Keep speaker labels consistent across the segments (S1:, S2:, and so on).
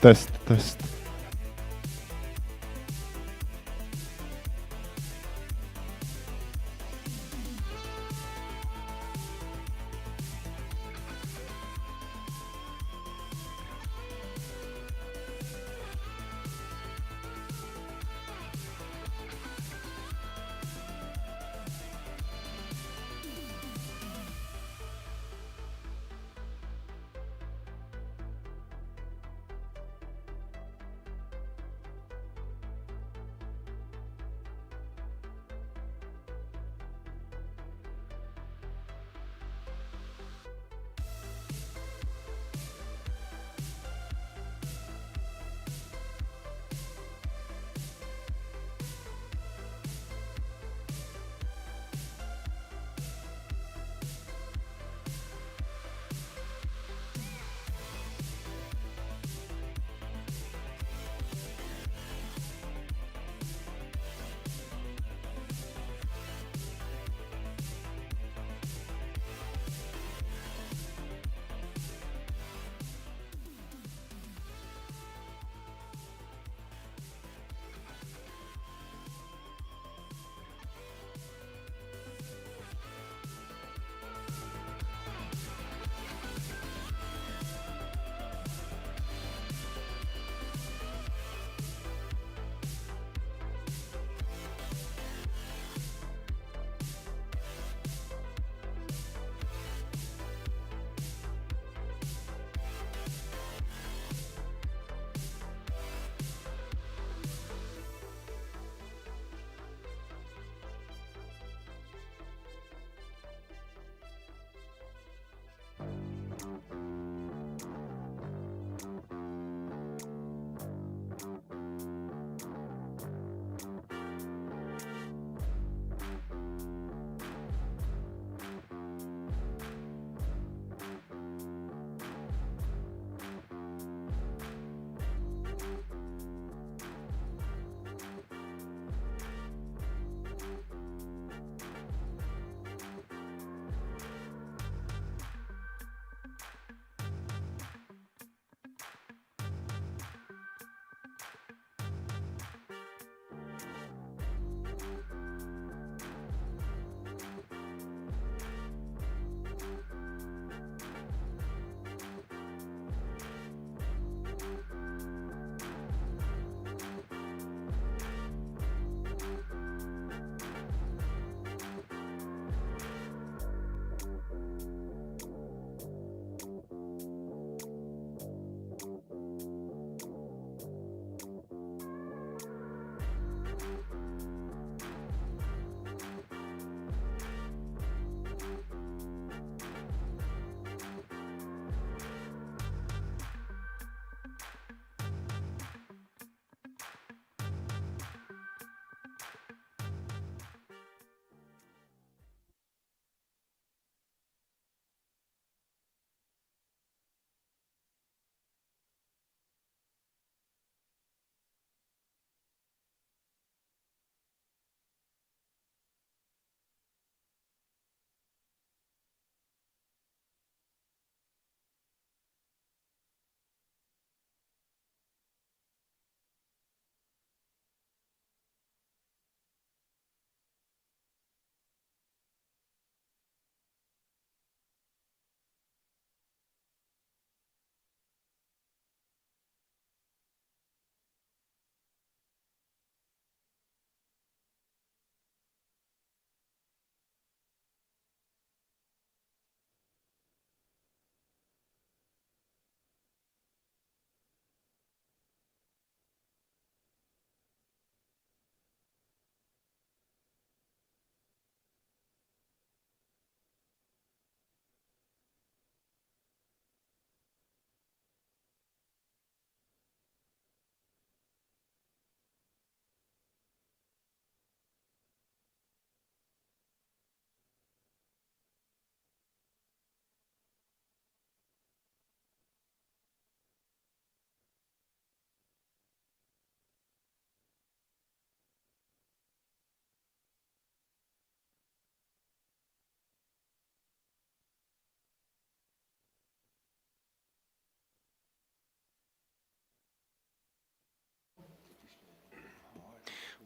S1: Test, test.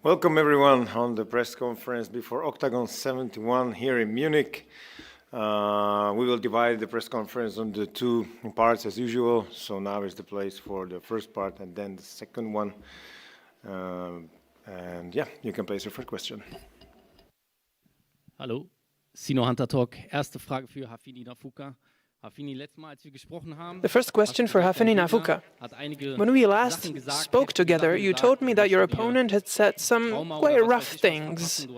S1: Welcome everyone on the press conference before OKTAGON 71 here in Munich. We will divide the press conference into two parts as usual. So now is the place for the first part and then the second one. And yeah, you can place your first question.
S2: Hallo, Sino Hunter Talk. Erste Frage für Hafini Nafuka.
S3: The first question for Hafini Nafuka. When we last spoke together, you told me that your opponent had said some quite rough things,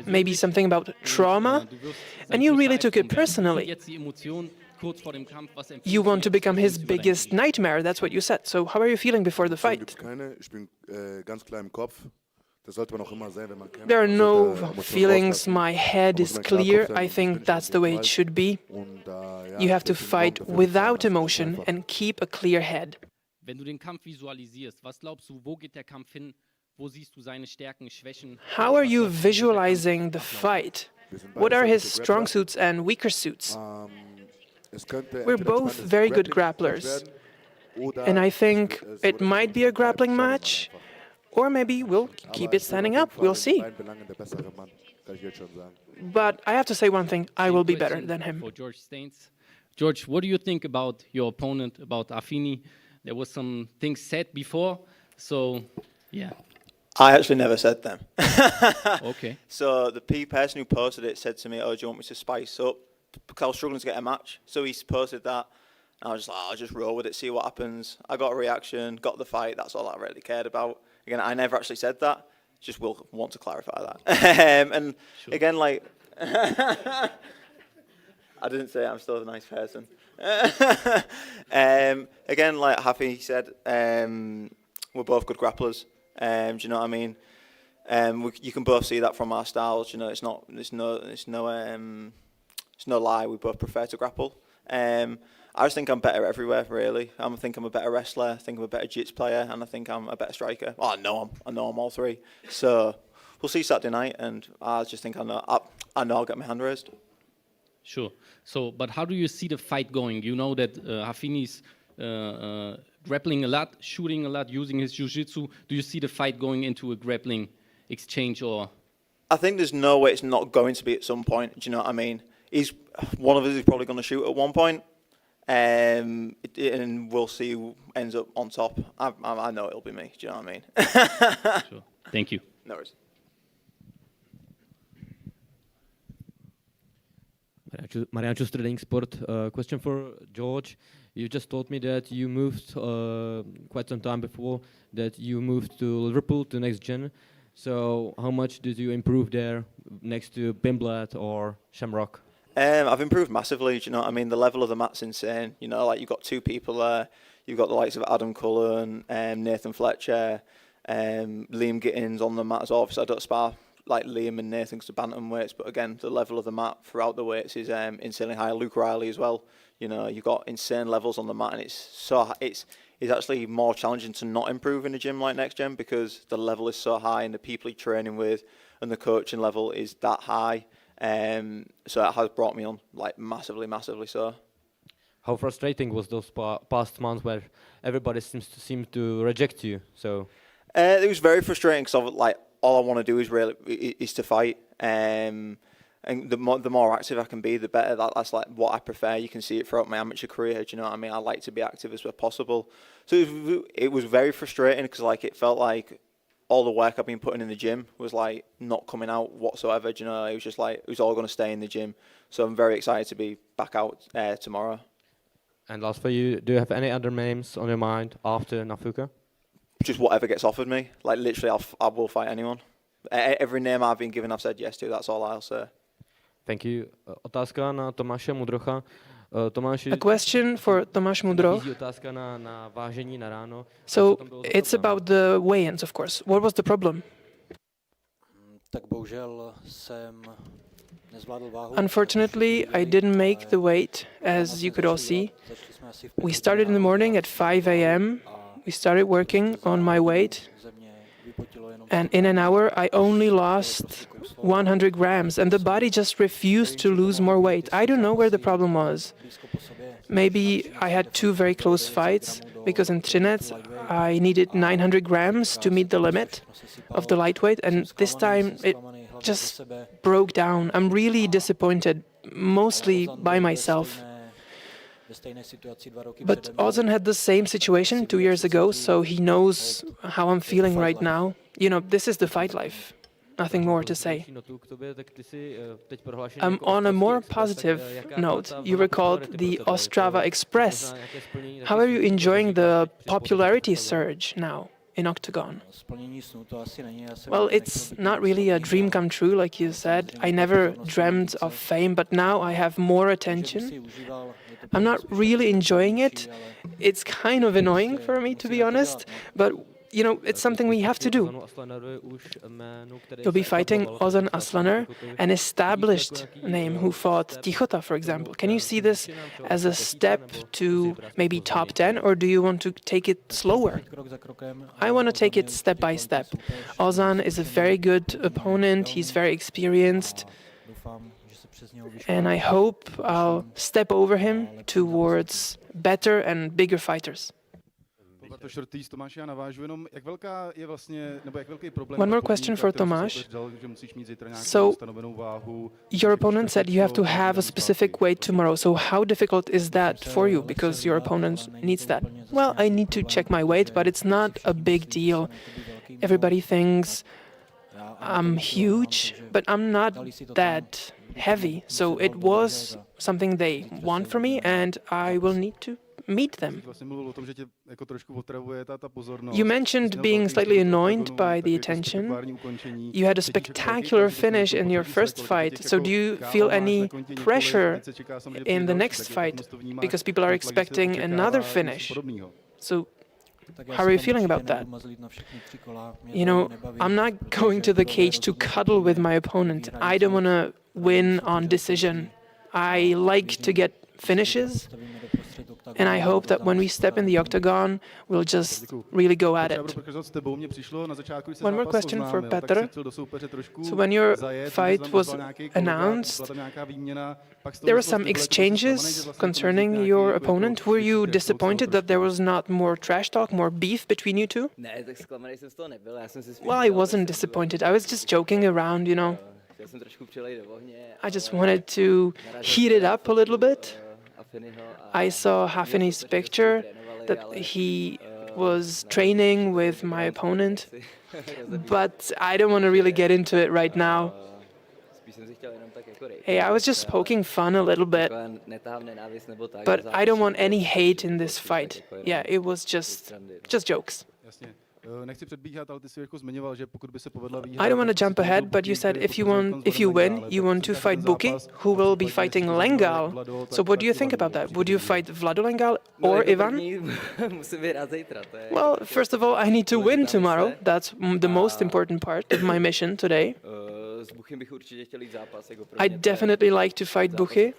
S3: maybe something about trauma, and you really took it personally. You want to become his biggest nightmare, that's what you said. So how are you feeling before the fight? There are no feelings, my head is clear, I think that's the way it should be. You have to fight without emotion and keep a clear head. How are you visualizing the fight? What are his strong suits and weaker suits? We're both very good grapplers, and I think it might be a grappling match. Or maybe we'll keep it standing up, we'll see. But I have to say one thing, I will be better than him.
S2: George, what do you think about your opponent, about Hafini? There was some things said before, so yeah.
S4: I actually never said them.
S2: Okay.
S4: So the person who posted it said to me, oh, do you want me to spice up? Because I was struggling to get a match. So he posted that. And I was just like, I'll just roll with it, see what happens. I got a reaction, got the fight, that's all I really cared about. Again, I never actually said that, just will want to clarify that. And sure. Again, like, I didn't say I'm still a nice person. Again, like Hafi said, we're both good grapplers. Do you know what I mean? You can both see that from our styles. You know, it's no lie. We both prefer to grapple. I just think I'm better everywhere, really. I think I'm a better wrestler, I think I'm a better jiu-jitsu player, and I think I'm a better striker. Well, I know I'm all three. So we'll see Saturday night, and I just think I know I'll get my hand raised.
S2: Sure. So, but how do you see the fight going? You know that Hafini's grappling a lot, shooting a lot, using his jiu-jitsu. Do you see the fight going into a grappling exchange, or?
S4: I think there's no way it's not going to be at some point. Do you know what I mean? One of us is probably going to shoot at one point. And we'll see who ends up on top. I know it'll be me. Do you know what I mean?
S2: Sure. Thank you.
S4: No worries.
S5: Mariancho Trading Sport. Question for George. You just told me that you moved quite some time before that you moved to Liverpool to Next Gen. So how much did you improve there next to Bimblat or Shamrock?
S4: I've improved massively, do you know what I mean? The level of the mat's insane. You know, like you've got two people there. You've got the likes of Adam Cullen, Nathan Fletcher, Liam Gittins on the mat as well. Obviously, I don't spar like Liam and Nathan because they're bantam weights, but again, the level of the mat throughout the weights is insanely high. Luke Riley as well. You know, you've got insane levels on the mat, and it's actually more challenging to not improve in a gym like Next Gen because the level is so high and the people you're training with and the coaching level is that high. So it has brought me on like massively so.
S5: How frustrating was those past months where everybody seems to reject you? So
S4: it was very frustrating because like all I want to do is to fight. And the more active I can be, the better. That's like what I prefer. You can see it throughout my amateur career. Do you know what I mean? I like to be active as possible. So it was very frustrating because like it felt like all the work I've been putting in the gym was like not coming out whatsoever. Do you know, it was just like it was all going to stay in the gym. So I'm very excited to be back out tomorrow.
S5: And last for you, do you have any other names on your mind after Nafuka?
S4: Just whatever gets offered me. Like literally, I will fight anyone. Every name I've been given, I've said yes to. That's all I'll say.
S5: Thank you. Otázka na Tomáše Mudrocha.
S3: A question for Tomáš Mudroch. So it's about the weigh-ins, of course. What was the problem? Unfortunately, I didn't make the weight, as you could all see. We started in the morning at 5 a.m. We started working on my weight. And in an hour, I only lost 100 grams, and the body just refused to lose more weight. I don't know where the problem was. Maybe I had two very close fights, because in Třinec I needed 900 grams to meet the limit of the lightweight, and this time it just broke down. I'm really disappointed, mostly by myself. But Ozan had the same situation 2 years ago, so he knows how I'm feeling right now. You know, this is the fight life. Nothing more to say. On a more positive note, you recalled the Ostrava Express. How are you enjoying the popularity surge now in Octagon? Well, it's not really a dream come true, like you said. I never dreamt of fame, but now I have more attention. I'm not really enjoying it. It's kind of annoying for me, to be honest, but you know, it's something we have to do. You'll be fighting Ozan Aslaner, an established name who fought Tichota, for example. Can you see this as a step to maybe top 10, or do you want to take it slower? I want to take it step by step. Ozan is a very good opponent. He's very experienced. And I hope I'll step over him towards better and bigger fighters. One more question for Tomáš. So, your opponent said you have to have a specific weight tomorrow. So how difficult is that for you? Because your opponent needs that. Well, I need to check my weight, but it's not a big deal. Everybody thinks I'm huge, but I'm not that heavy. So it was something they want from me, and I will need to meet them. You mentioned being slightly annoyed by the attention. You had a spectacular finish in your first fight, so do you feel any pressure in the next fight? Because people are expecting another finish. So how are you feeling about that? You know, I'm not going to the cage to cuddle with my opponent. I don't want to win on decision. I like to get finishes, and I hope that when we step in the octagon, we'll just really go at it. One more question for Petr. So when your fight was announced, there were some exchanges concerning your opponent. Were you disappointed that there was not more trash talk, more beef between you two? Well, I wasn't disappointed. I was just joking around, you know. I just wanted to heat it up a little bit. I saw Hafini's picture that he was training with my opponent, but I don't want to really get into it right now. Hey, I was just poking fun a little bit, but I don't want any hate in this fight. Yeah, it was just jokes. I don't want to jump ahead, but you said if you win, you want to fight Buki, who will be fighting Lengal. So what do you think about that? Would you fight Vlado Lengal or Ivan? Well, first of all, I need to win tomorrow. That's the most important part of my mission today. I'd definitely like to fight Buki.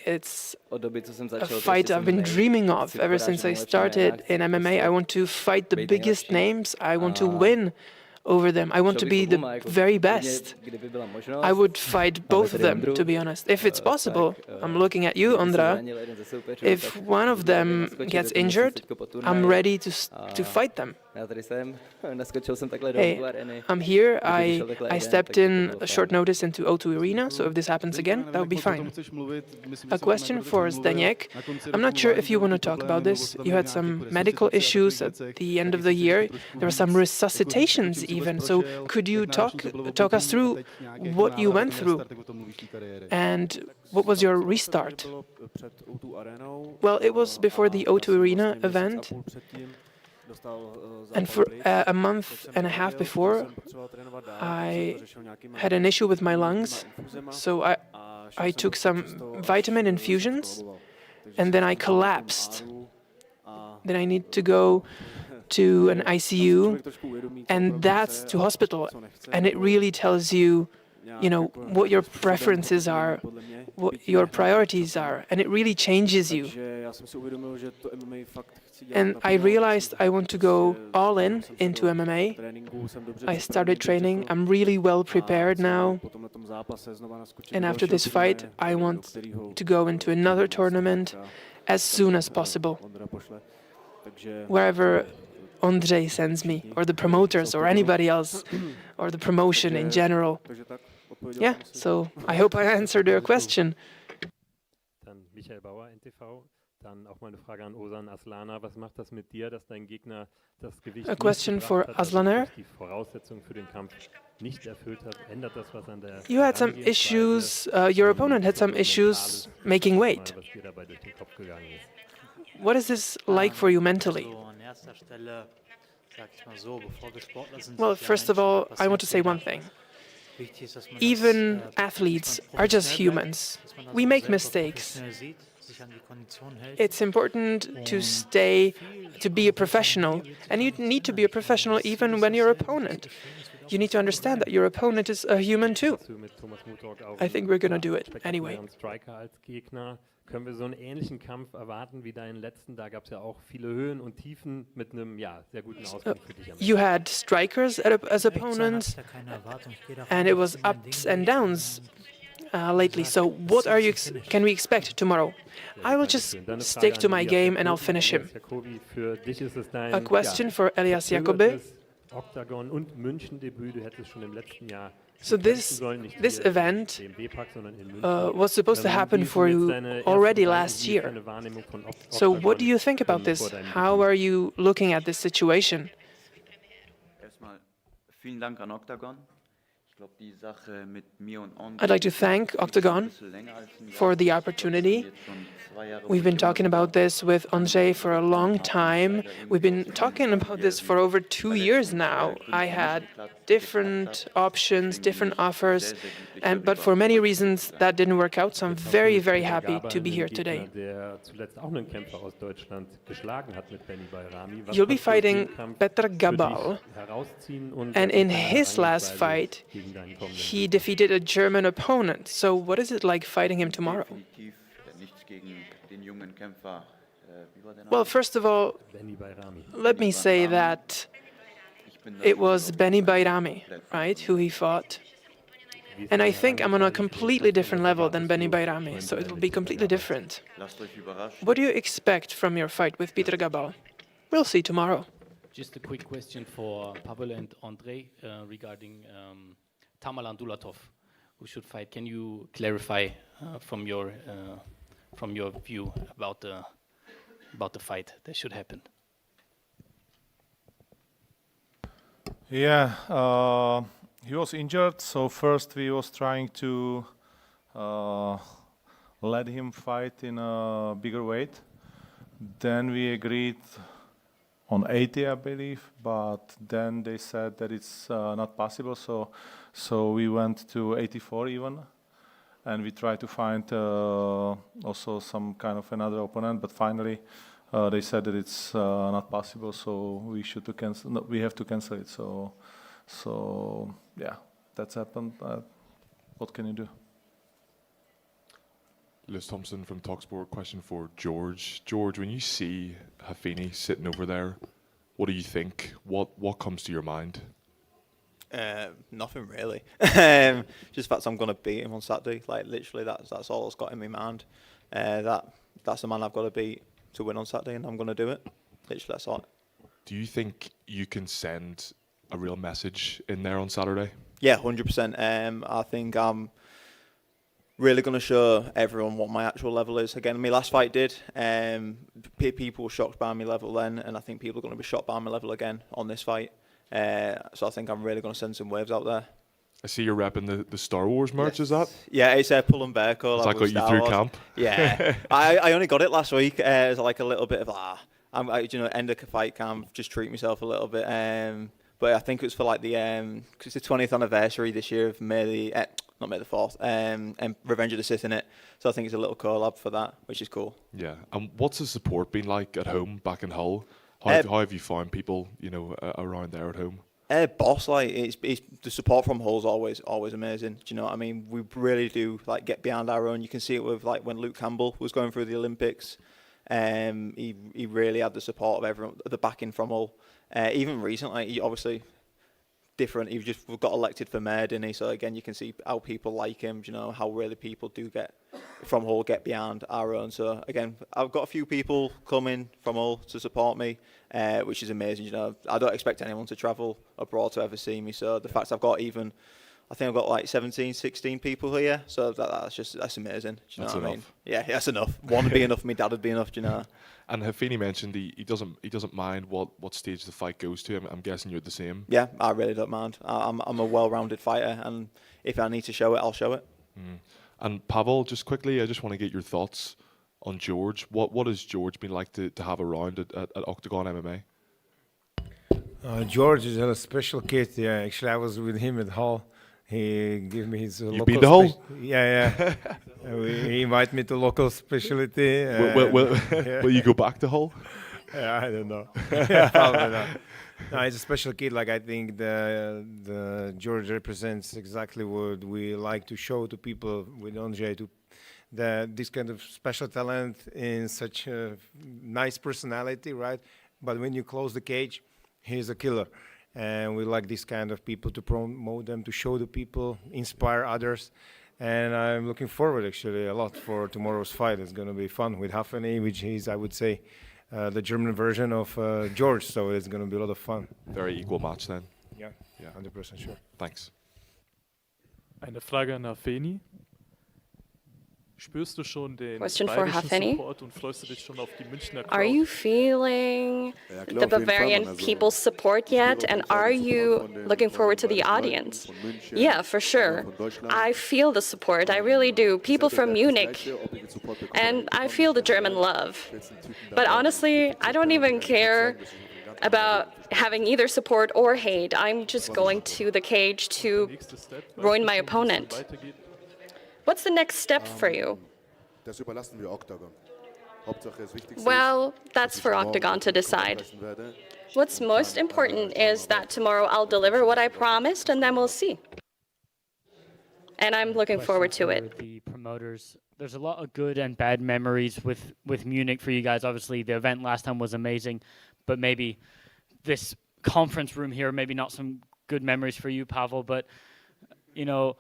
S3: It's a fight I've been dreaming of ever since I started in MMA. I want to fight the biggest names. I want to win over them. I want to be the very best. I would fight both of them, to be honest. If it's possible, I'm looking at you, Ondra. If one of them gets injured, I'm ready to fight them. Hey, I'm here. I stepped in a short notice into O2 Arena, so if this happens again, that would be fine. A question for Zdeněk. I'm not sure if you want to talk about this. You had some medical issues at the end of the year. There were some resuscitations even. So could you talk us through what you went through and what was your restart? Well, it was before the O2 Arena event. And for a month and a half before, I had an issue with my lungs, so I took some vitamin infusions, and then I collapsed. Then I need to go to an ICU, and that's to hospital. And it really tells you, you know, what your preferences are, what your priorities are, and it really changes you. And I realized I want to go all in into MMA. I started training. I'm really well prepared now. And after this fight, I want to go into another tournament as soon as possible, wherever Ondřej sends me, or the promoters, or anybody else, or the promotion in general. Yeah, so I hope I answered your question.
S6: Dann Michael Bauer, NTV. Dann auch mal eine Frage an Ozan Aslana. Was macht das mit dir, dass dein Gegner das Gewicht
S3: A question for
S6: nicht gebracht hat,
S3: Aslaner.
S6: die Voraussetzungen für den Kampf nicht erfüllt hat? Ändert das was an der
S3: You had some issues, your opponent had some issues making weight.
S6: was dir dabei durch den Kopf gegangen ist?
S3: What is this like for you mentally?
S7: So, an erster Stelle, sag ich mal so, bevor wir Sportler sind,
S3: Well,
S7: sind wir
S3: first of
S7: Menschen,
S3: all,
S7: da
S3: I want to say
S7: passieren
S3: one thing.
S7: Fehler. Wichtig ist, dass man
S3: Even
S7: das,
S3: athletes
S7: dass man
S3: are just
S7: professionell bleibt,
S3: humans.
S7: dass man das
S3: We
S7: auch
S3: make
S7: selber
S3: mistakes.
S7: professionell sieht, sich an die Kondition hält.
S3: It's important to be a professional, and you need to be a professional even when your opponent. You need to understand that your opponent is a human too.
S6: Du mit Thomas Mutorg auch
S3: I think we're gonna do it anyway.
S6: spektakulären Striker als Gegner. Können wir so einen ähnlichen Kampf erwarten wie deinen letzten? Da gab es ja auch viele Höhen und Tiefen mit einem sehr guten Ausgang für dich am Ende.
S3: You had strikers as
S7: Ehrlich gesagt,
S3: opponents,
S7: hab ich da keine Erwartung. Ich gehe davon
S3: and it
S7: aus,
S3: was
S7: dass mein
S3: ups
S7: Ding
S3: and
S7: durch
S3: downs
S7: und
S3: lately. So what can we expect tomorrow? I will just
S6: Dankeschön. Dann eine
S3: stick
S6: Frage
S3: to
S6: an
S3: my
S6: Elias
S3: game and I'll
S6: Jacobi.
S3: finish him.
S6: Elias Jacobi, für dich ist es dein
S3: A question for Elias Jacobi.
S6: verzögertes Octagon- und München-Debüt. Du hättest schon im letzten Jahr
S3: So
S6: kämpfen
S3: this
S6: sollen, nicht
S3: this
S6: hier im
S3: event
S6: BMW-Park, sondern in München.
S3: was supposed to happen
S6: Wie
S3: for
S6: sind jetzt
S3: you
S6: deine ersten
S3: already
S6: Gedanken,
S3: last
S6: wie ist
S3: year.
S6: deine Wahrnehmung von
S3: So what do
S6: Octagon,
S3: you think about
S6: vor
S3: this?
S6: deinem
S3: How
S6: Debüt?
S3: are you looking at this situation?
S8: Erstmal vielen Dank an Octagon. Ich glaube, die Sache mit mir und Andre
S3: I'd like to thank
S8: ist schon ein
S3: Octagon
S8: bisschen länger als ein Jahr.
S3: for the opportunity.
S8: Jetzt schon 2 Jahre, wo
S3: We've
S8: ich
S3: been
S8: immer
S3: talking
S8: wieder
S3: about this with Ondřej for a long time. We've been talking about this for over 2 years now. I had different options, different offers, but for many reasons that didn't work out. So I'm very, very happy to be here today.
S6: Der zuletzt auch einen Kämpfer aus Deutschland geschlagen hat mit Benny Bayrami. Was
S3: You'll be
S6: kannst du aus dem
S3: fighting
S6: Kampf
S3: Petr
S6: für dich
S3: Gabal,
S6: herausziehen und
S3: and
S6: was
S3: in
S6: ist deine
S3: his last
S6: Herangehensweise
S3: fight,
S6: gegen deinen kommenden
S3: he defeated a German opponent. So what is it like fighting him tomorrow?
S8: definitiv nichts gegen den jungen Kämpfer. Wie war der Name?
S3: Well, first of all,
S6: Benny Bayrami?
S3: let me say that
S8: Ich bin
S3: it was Benny Bayrami, right, who he fought.
S6: Wie ist
S3: And I
S6: deine
S3: think I'm on a
S6: Herangehensweise?
S3: completely different level than Benny
S6: Was
S3: Bayrami, so it will
S6: erwartest
S3: be
S6: du
S3: completely different.
S8: Lasst euch überraschen.
S3: What do you expect from your fight with Petr Gabal? We'll see tomorrow.
S2: Just a quick question for Pavel and Andrei regarding Tamerlan Dulatov, who should fight. Can you clarify from your view about the fight that should happen?
S9: Yeah, he was injured, so first we was trying to let him fight in a bigger weight. Then we agreed on 80, I believe, but then they said that it's not possible, so we went to 84 even, and we tried to find also some kind of another opponent, but finally they said that it's not possible, so we should to cancel. No, we have to cancel it. So yeah, that's happened. What can you do?
S10: Liz Thompson from Talksport. Question for George. George, when you see Hafini sitting over there, what do you think? What comes to your mind?
S4: Nothing really. Just the fact I'm going to beat him on Saturday. Like literally, that's all that's got in my mind. That's the man I've got to beat to win on Saturday, and I'm going to do it. Literally, that's all.
S10: Do you think you can send a real message in there on Saturday?
S4: Yeah, 100%. I think I'm really going to show everyone what my actual level is. Again, my last fight did. People were shocked by my level then, and I think people are going to be shocked by my level again on this fight. So I think I'm really going to send some waves out there.
S10: I see you're repping the Star Wars merch, is that?
S4: Yeah, it's a pull and bear call.
S10: Has that got you through camp?
S4: Yeah. I only got it last week as like a little bit of, end of fight camp, just treat myself a little bit. But I think it was for like the, cause it's the 20th anniversary this year of not May the 4th, and Revenge of the Sith in it. So I think it's a little collab for that, which is cool.
S10: Yeah. And what's the support been like at home back in Hull? How have you found people, around there at home?
S4: Boss, like it's the support from Hull's always amazing. Do you know what I mean? We really do like get behind our own. You can see it with like when Luke Campbell was going through the Olympics. He really had the support of everyone, the backing from Hull. Even recently, obviously, different. He just got elected for mayor, didn't he? So again, you can see how people like him. You know how really people do get from Hull, get behind our own. So again, I've got a few people coming from Hull to support me, which is amazing. You know, I don't expect anyone to travel abroad to ever see me. So the fact I've got even, I think I've got like 17, 16 people here. So that's amazing. Do you know what I mean? Yeah, that's enough. One would be enough. My dad would be enough. Do you know?
S10: And Hafini mentioned he doesn't mind what stage the fight goes to. I'm guessing you're the same.
S4: Yeah, I really don't mind. I'm a well-rounded fighter, and if I need to show it, I'll show it.
S10: And Pavel, just quickly, I just want to get your thoughts on George. What has George been like to have around at Octagon MMA?
S1: George is a special kid. Yeah, actually, I was with him at Hull. He gave me his
S10: You've been to Hull?
S1: Yeah. He invited me to local specialty.
S10: Will you go back to Hull?
S1: Yeah, I don't know. Probably not. No, he's a special kid. Like, I think the George represents exactly what we like to show to people with Andre, this kind of special talent in such a nice personality, right? But when you close the cage, he's a killer. And we like this kind of people, to promote them, to show the people, inspire others. And I'm looking forward, actually, a lot for tomorrow's fight. It's going to be fun with Hafeni, which is, I would say, the German version of George. So it's going to be a lot of fun.
S10: Very equal match then.
S1: Yeah, 100% sure.
S10: Thanks.
S11: Eine Frage an Hafeni. Spürst du schon den
S12: Question for
S11: bayerischen
S12: Hafeni.
S11: Support und freust du dich schon auf die Münchner Crowd?
S12: Are you feeling the Bavarian people's support yet? And are you looking forward to the audience? Yeah, for sure. I feel the support. I really do. People from Munich. And I feel the German love. But honestly, I don't even care about having either support or hate. I'm just going to the cage to ruin my opponent. What's the next step for you? Well, that's for Octagon to decide. What's most important is that tomorrow I'll deliver what I promised, and then we'll see. And I'm looking forward to it.
S13: The promoters, there's a lot of good and bad memories with Munich for you guys. Obviously, the event last time was amazing, but maybe this conference room here, maybe not some good memories for you, Pavel, but, you know,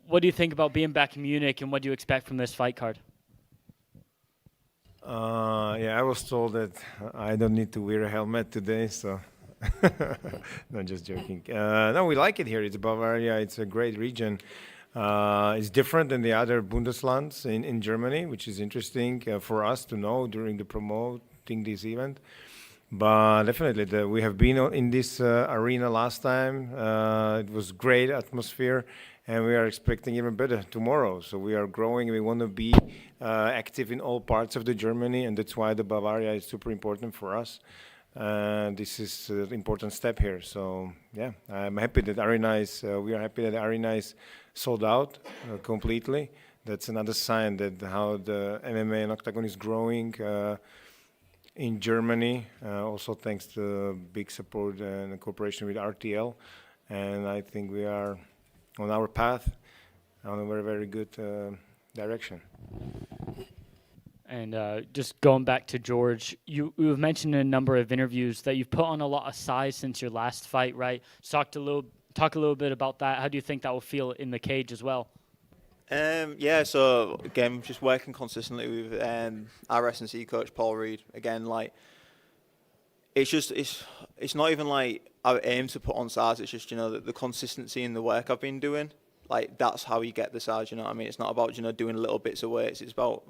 S13: what do you think about being back in Munich, and what do you expect from this fight card?
S1: Yeah, I was told that I don't need to wear a helmet today, so no, just joking. No, we like it here. It's Bavaria. It's a great region. It's different than the other Bundeslands in Germany, which is interesting for us to know during the promoting this event. But definitely, we have been in this arena last time. It was great atmosphere. And we are expecting even better tomorrow. So we are growing. We want to be active in all parts of the Germany, and that's why the Bavaria is super important for us. This is an important step here. So yeah, I'm happy that arena is. We are happy that the arena is sold out completely. That's another sign that how the MMA and Octagon is growing in Germany. Also thanks to big support and cooperation with RTL, and I think we are on our path, on a very, very good direction.
S13: And just going back to George, you've mentioned in a number of interviews that you've put on a lot of size since your last fight, right? Talk a little bit about that. How do you think that will feel in the cage as well?
S4: Yeah, so again, just working consistently with our S&C coach Paul Reed. Again, like it's not even like I aim to put on size. It's just, you know, the consistency in the work I've been doing. Like, that's how you get the size, you know what I mean? It's not about, you know, doing little bits of weights. It's about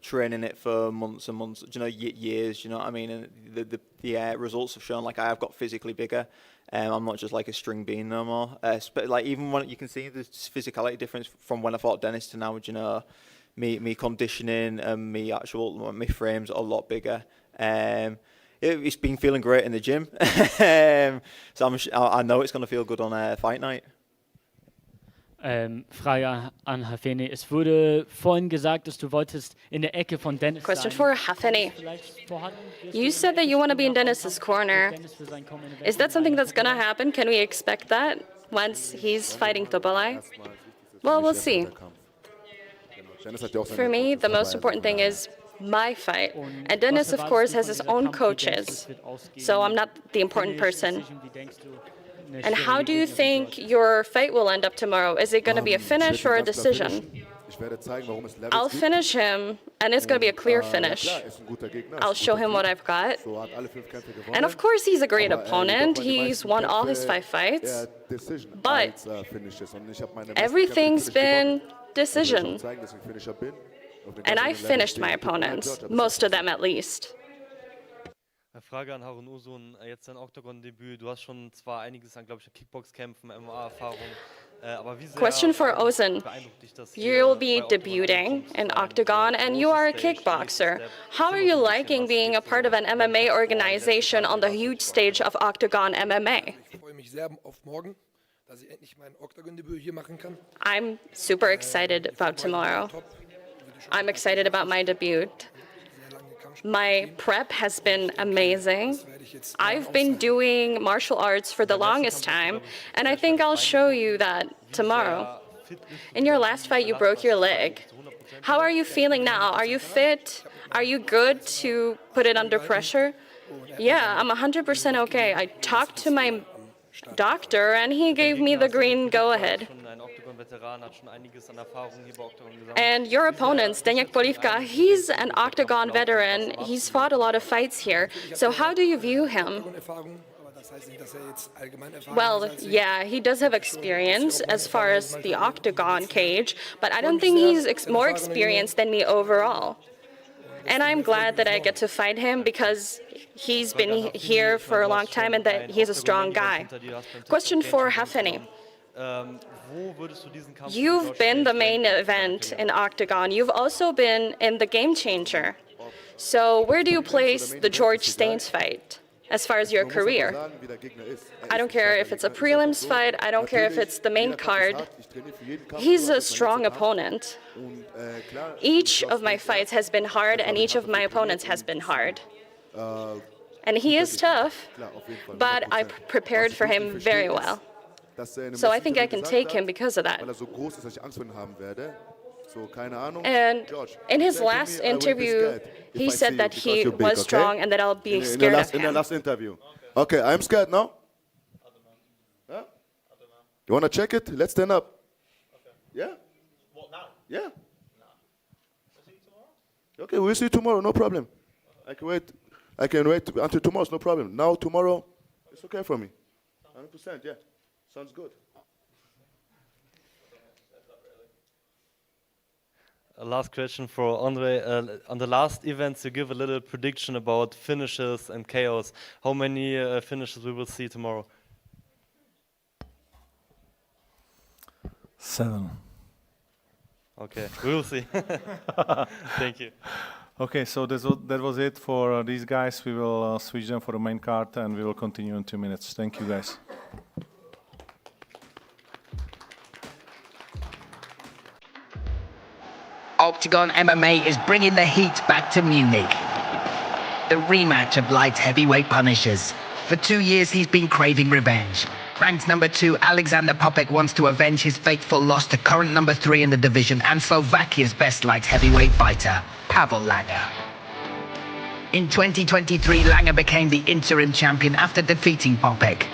S4: training it for months and months, you know, years, you know what I mean? And the results have shown, like, I have got physically bigger. I'm not just like a string bean no more. But like, even when you can see the physicality difference from when I fought Dennis to now, you know, me conditioning and my frames are a lot bigger. It's been feeling great in the gym, so I know it's going to feel good on fight night.
S13: Frage an Hafeni. Es wurde vorhin gesagt, dass du wolltest in der Ecke von Dennis
S12: Question
S13: sein.
S12: for Hafeni. You said that you want to be in Dennis's corner. Is that something that's going to happen? Can we expect that once he's fighting Topalai? Well, we'll see. For me, the most important thing is my fight. And Dennis, of course, has his own coaches. So I'm not the important person. And how do you think your fight will end up tomorrow? Is it going to be a finish or a decision? I'll finish him, and it's going to be a clear finish. I'll show him what I've got. And of course, he's a great opponent. He's won all his 5 fights. But everything's been decision. And I finished my opponents, most of them at least.
S14: Frage an Harun Uzun, jetzt dein Octagon-Debüt. Du hast schon zwar einiges an, glaube ich, Kickboxkämpfen, MMA-Erfahrung, aber wie sehr
S12: Question for Ozan. You'll be debuting in Octagon, and you are a kickboxer. How are you liking being a part of an MMA organization on the huge stage of Octagon MMA?
S15: Ich freue mich sehr auf morgen, dass ich endlich mein Octagon-Debüt hier machen kann.
S12: I'm super excited about tomorrow. I'm excited about my debut. My prep has been amazing. I've been doing martial arts for the longest time, and I think I'll show you that tomorrow. In your last fight, you broke your leg. How are you feeling now? Are you fit? Are you good to put it under pressure? Yeah, I'm 100% okay. I talked to my doctor, and he gave me the green go-ahead. And your opponent, Zdeněk Polívka, he's an Octagon veteran. He's fought a lot of fights here. So how do you view him? Well, yeah, he does have experience as far as the Octagon cage, but I don't think he's more experienced than me overall. And I'm glad that I get to fight him because he's been here for a long time and that he's a strong guy. Question for Hafeni. You've been the main event in Octagon. You've also been in the Game Changer. So where do you place the George Staines fight as far as your career? I don't care if it's a prelims fight. I don't care if it's the main card. He's a strong opponent. Each of my fights has been hard, and each of my opponents has been hard. And he is tough, but I prepared for him very well. So I think I can take him because of that. And in his last interview, he said that he was strong and that I'll be scared of him.
S16: In the last interview. Okay, I'm scared now. Huh? You want to check it? Let's stand up. Yeah? What, now? Yeah. Okay, we'll see you tomorrow, no problem. I can wait until tomorrow, no problem. Now, tomorrow, it's okay for me. 100%, yeah. Sounds good.
S14: Last question for Andre. On the last events, you give a little prediction about finishes and chaos. How many finishes we will see tomorrow?
S9: 7.
S14: Okay, we will see. Thank you.
S9: Okay, so that was it for these guys. We will switch them for the main card, and we will continue in 2 minutes. Thank you, guys.
S17: Octagon MMA is bringing the heat back to Munich. The rematch of light heavyweight punishers. For 2 years, he's been craving revenge. Ranked number 2, Alexander Popek wants to avenge his fateful loss to current number 3 in the division and Slovakia's best light heavyweight fighter, Pavel Langer. In 2023, Langer became the interim champion after defeating Popek.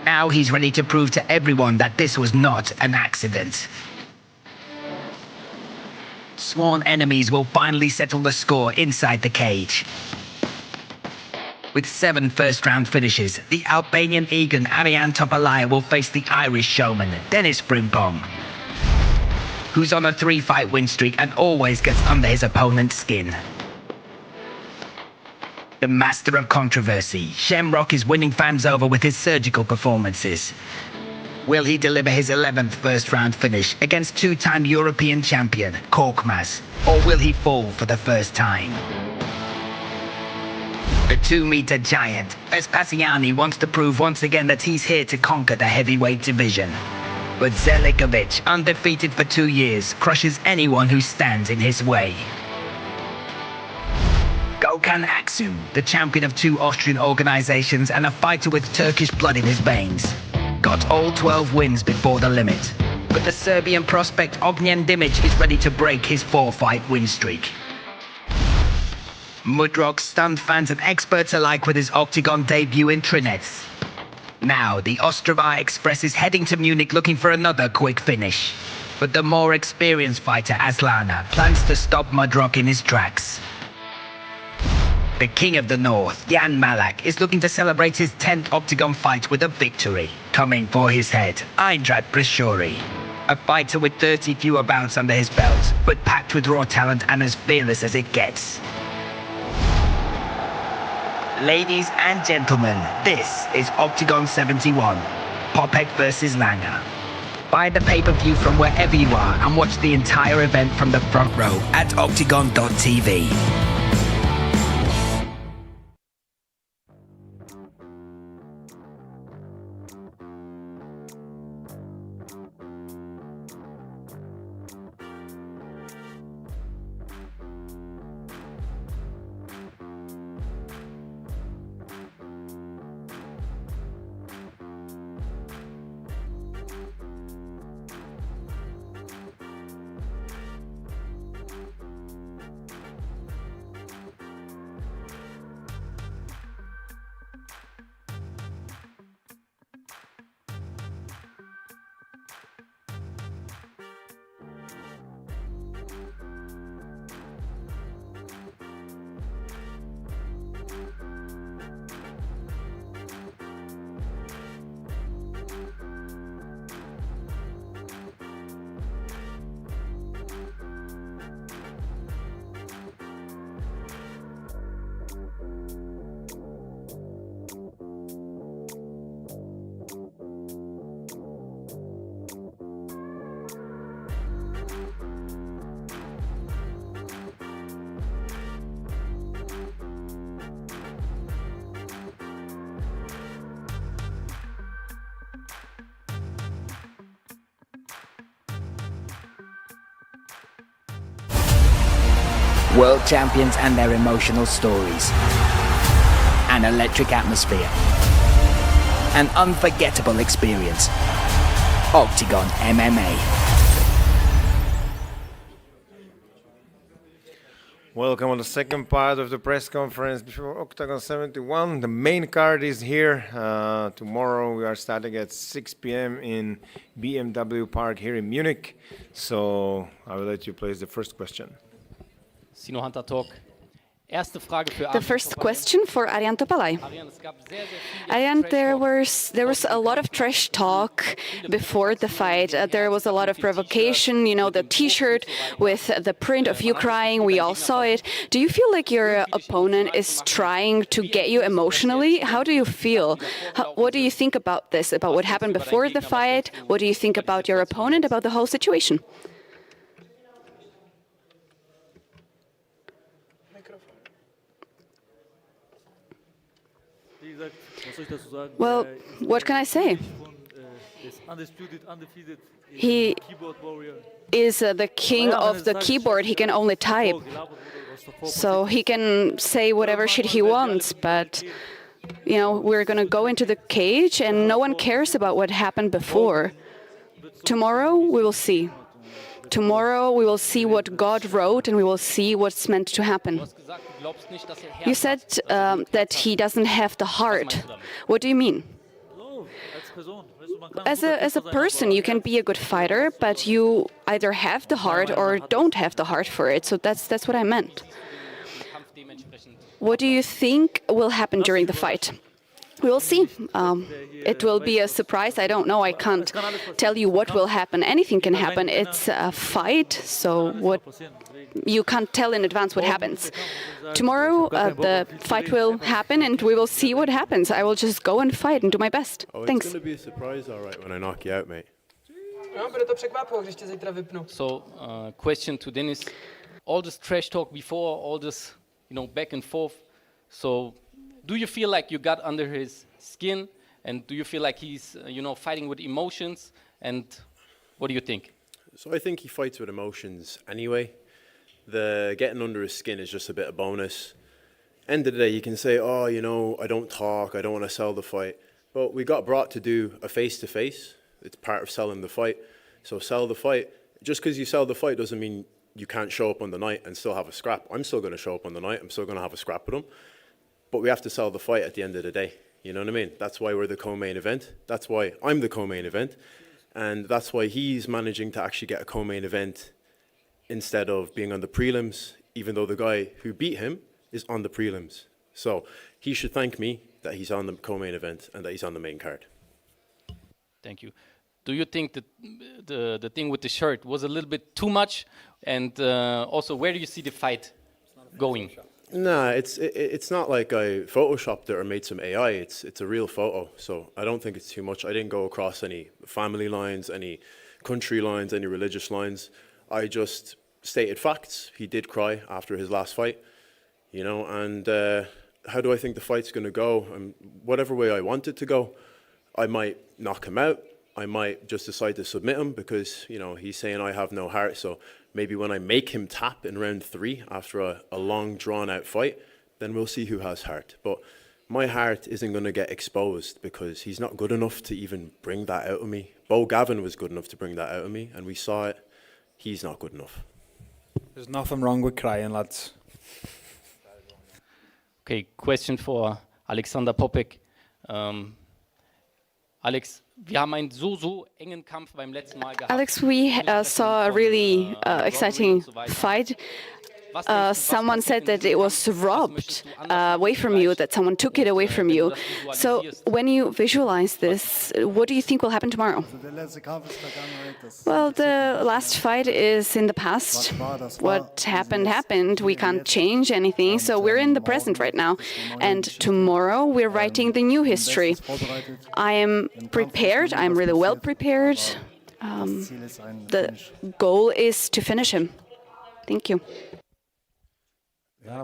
S17: Now he's ready to prove to everyone that this was not an accident. Sworn enemies will finally settle the score inside the cage. With 7 first-round finishes, the Albanian Egan Arian Topalaya will face the Irish showman, Dennis Frimpong, who's on a 3-fight win streak and always gets under his opponent's skin. The master of controversy, Shamrock is winning fans over with his surgical performances. Will he deliver his 11th first-round finish against 2-time European champion, Korkmaz, or will he fall for the first time? The 2-meter giant, Vespasiani, wants to prove once again that he's here to conquer the heavyweight division. But Zelikovic, undefeated for 2 years, crushes anyone who stands in his way. Gökhan Aksu, the champion of 2 Austrian organizations and a fighter with Turkish blood in his veins, got all 12 wins before the limit. But the Serbian prospect Ognjen Dimic is ready to break his 4-fight win streak. Mudrog stunned fans and experts alike with his Octagon debut in Trinec. Now, the Ostrava Express is heading to Munich looking for another quick finish. But the more experienced fighter Aslana plans to stop Mudrock in his tracks. The King of the North, Jan Malak, is looking to celebrate his 10th Octagon fight with a victory. Coming for his head, Eindrat Brishori. A fighter with 30 fewer bouts under his belt, but packed with raw talent and as fearless as it gets. Ladies and gentlemen, this is Octagon 71, Popek versus Langer. Buy the pay-per-view from wherever you are and watch the entire event from the front row at octagon.tv. World champions and their emotional stories. An electric atmosphere. An unforgettable experience. Octagon MMA.
S1: Welcome on the second part of the press conference before Octagon 71. The main card is here. Tomorrow we are starting at 6 p.m. in BMW Park here in Munich. So I will let you place the first question.
S2: Sino Hunter Talk. Erste Frage für
S18: The first question for Arian Topalai. Arian, there was a lot of trash talk before the fight. There was a lot of provocation. You know, the T-shirt with the print of you crying. We all saw it. Do you feel like your opponent is trying to get you emotionally? How do you feel? What do you think about this? About what happened before the fight? What do you think about your opponent? About the whole situation? Well, what can I say? He is the king of the keyboard. He can only type. So he can say whatever shit he wants, but you know, we're going to go into the cage and no one cares about what happened before. Tomorrow we will see. Tomorrow we will see what God wrote and we will see what's meant to happen. You said that he doesn't have the heart. What do you mean? As a person, you can be a good fighter, but you either have the heart or don't have the heart for it. So that's what I meant. What do you think will happen during the fight? We will see. It will be a surprise. I don't know. I can't tell you what will happen. Anything can happen. It's a fight, so what you can't tell in advance what happens. Tomorrow, the fight will happen, and we will see what happens. I will just go and fight and do my best. Thanks.
S19: It's going to be a surprise, all right, when I knock you out, mate.
S2: So, question to Dennis: all this trash talk before, all this, back and forth. So, do you feel like you got under his skin, and do you feel like he's, fighting with emotions? And what do you think?
S19: So I think he fights with emotions anyway. The getting under his skin is just a bit of bonus. End of the day, you can say, oh, I don't talk, I don't want to sell the fight. But we got brought to do a face-to-face. It's part of selling the fight. So sell the fight. Just because you sell the fight doesn't mean you can't show up on the night and still have a scrap. I'm still going to show up on the night. I'm still going to have a scrap with him. But we have to sell the fight at the end of the day. You know what I mean? That's why we're the co-main event. That's why I'm the co-main event. And that's why he's managing to actually get a co-main event instead of being on the prelims, even though the guy who beat him is on the prelims. So he should thank me that he's on the co-main event and that he's on the main card.
S2: Thank you. Do you think that the thing with the shirt was a little bit too much? And also, where do you see the fight going?
S19: Nah, it's not like I photoshopped it or made some AI. It's a real photo, so I don't think it's too much. I didn't go across any family lines, any country lines, any religious lines. I just stated facts. He did cry after his last fight, you know, and how do I think the fight's going to go? Whatever way I want it to go, I might knock him out. I might just decide to submit him because, you know, he's saying I have no heart. So maybe when I make him tap in round 3 after a long, drawn-out fight, then we'll see who has heart. But my heart isn't going to get exposed because he's not good enough to even bring that out of me. Bo Gavin was good enough to bring that out of me, and we saw it. He's not good enough.
S20: There's nothing wrong with crying, lads.
S2: Okay, question for Alexander Popek. Alex, wir haben einen so engen Kampf beim letzten Mal gehabt.
S18: Alex, we saw a really exciting fight. Someone said that it was robbed away from you, that someone took it away from you. So when you visualize this, what do you think will happen tomorrow? Well, the last fight is in the past. What happened, happened. We can't change anything, so we're in the present right now. And tomorrow, we're writing the new history. I am prepared. I'm really well prepared. The goal is to finish him. Thank you. I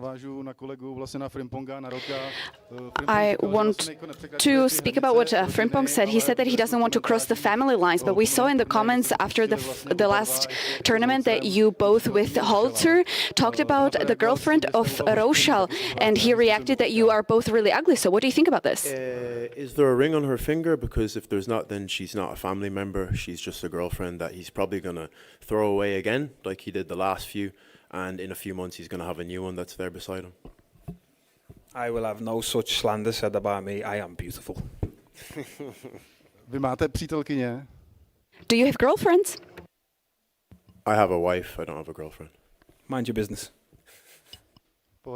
S18: want to speak about what Frimpong said. He said that he doesn't want to cross the family lines, but we saw in the comments after the last tournament that you both with Holzer talked about the girlfriend of Rochal, and he reacted that you are both really ugly. So what do you think about this?
S19: Is there a ring on her finger? Because if there's not, then she's not a family member. She's just a girlfriend that he's probably going to throw away again, like he did the last few. And in a few months, he's going to have a new one that's there beside him.
S20: I will have no such slander said about me. I am beautiful.
S18: Do you have girlfriends?
S19: I have a wife. I don't have a girlfriend.
S20: Mind your business.
S18: I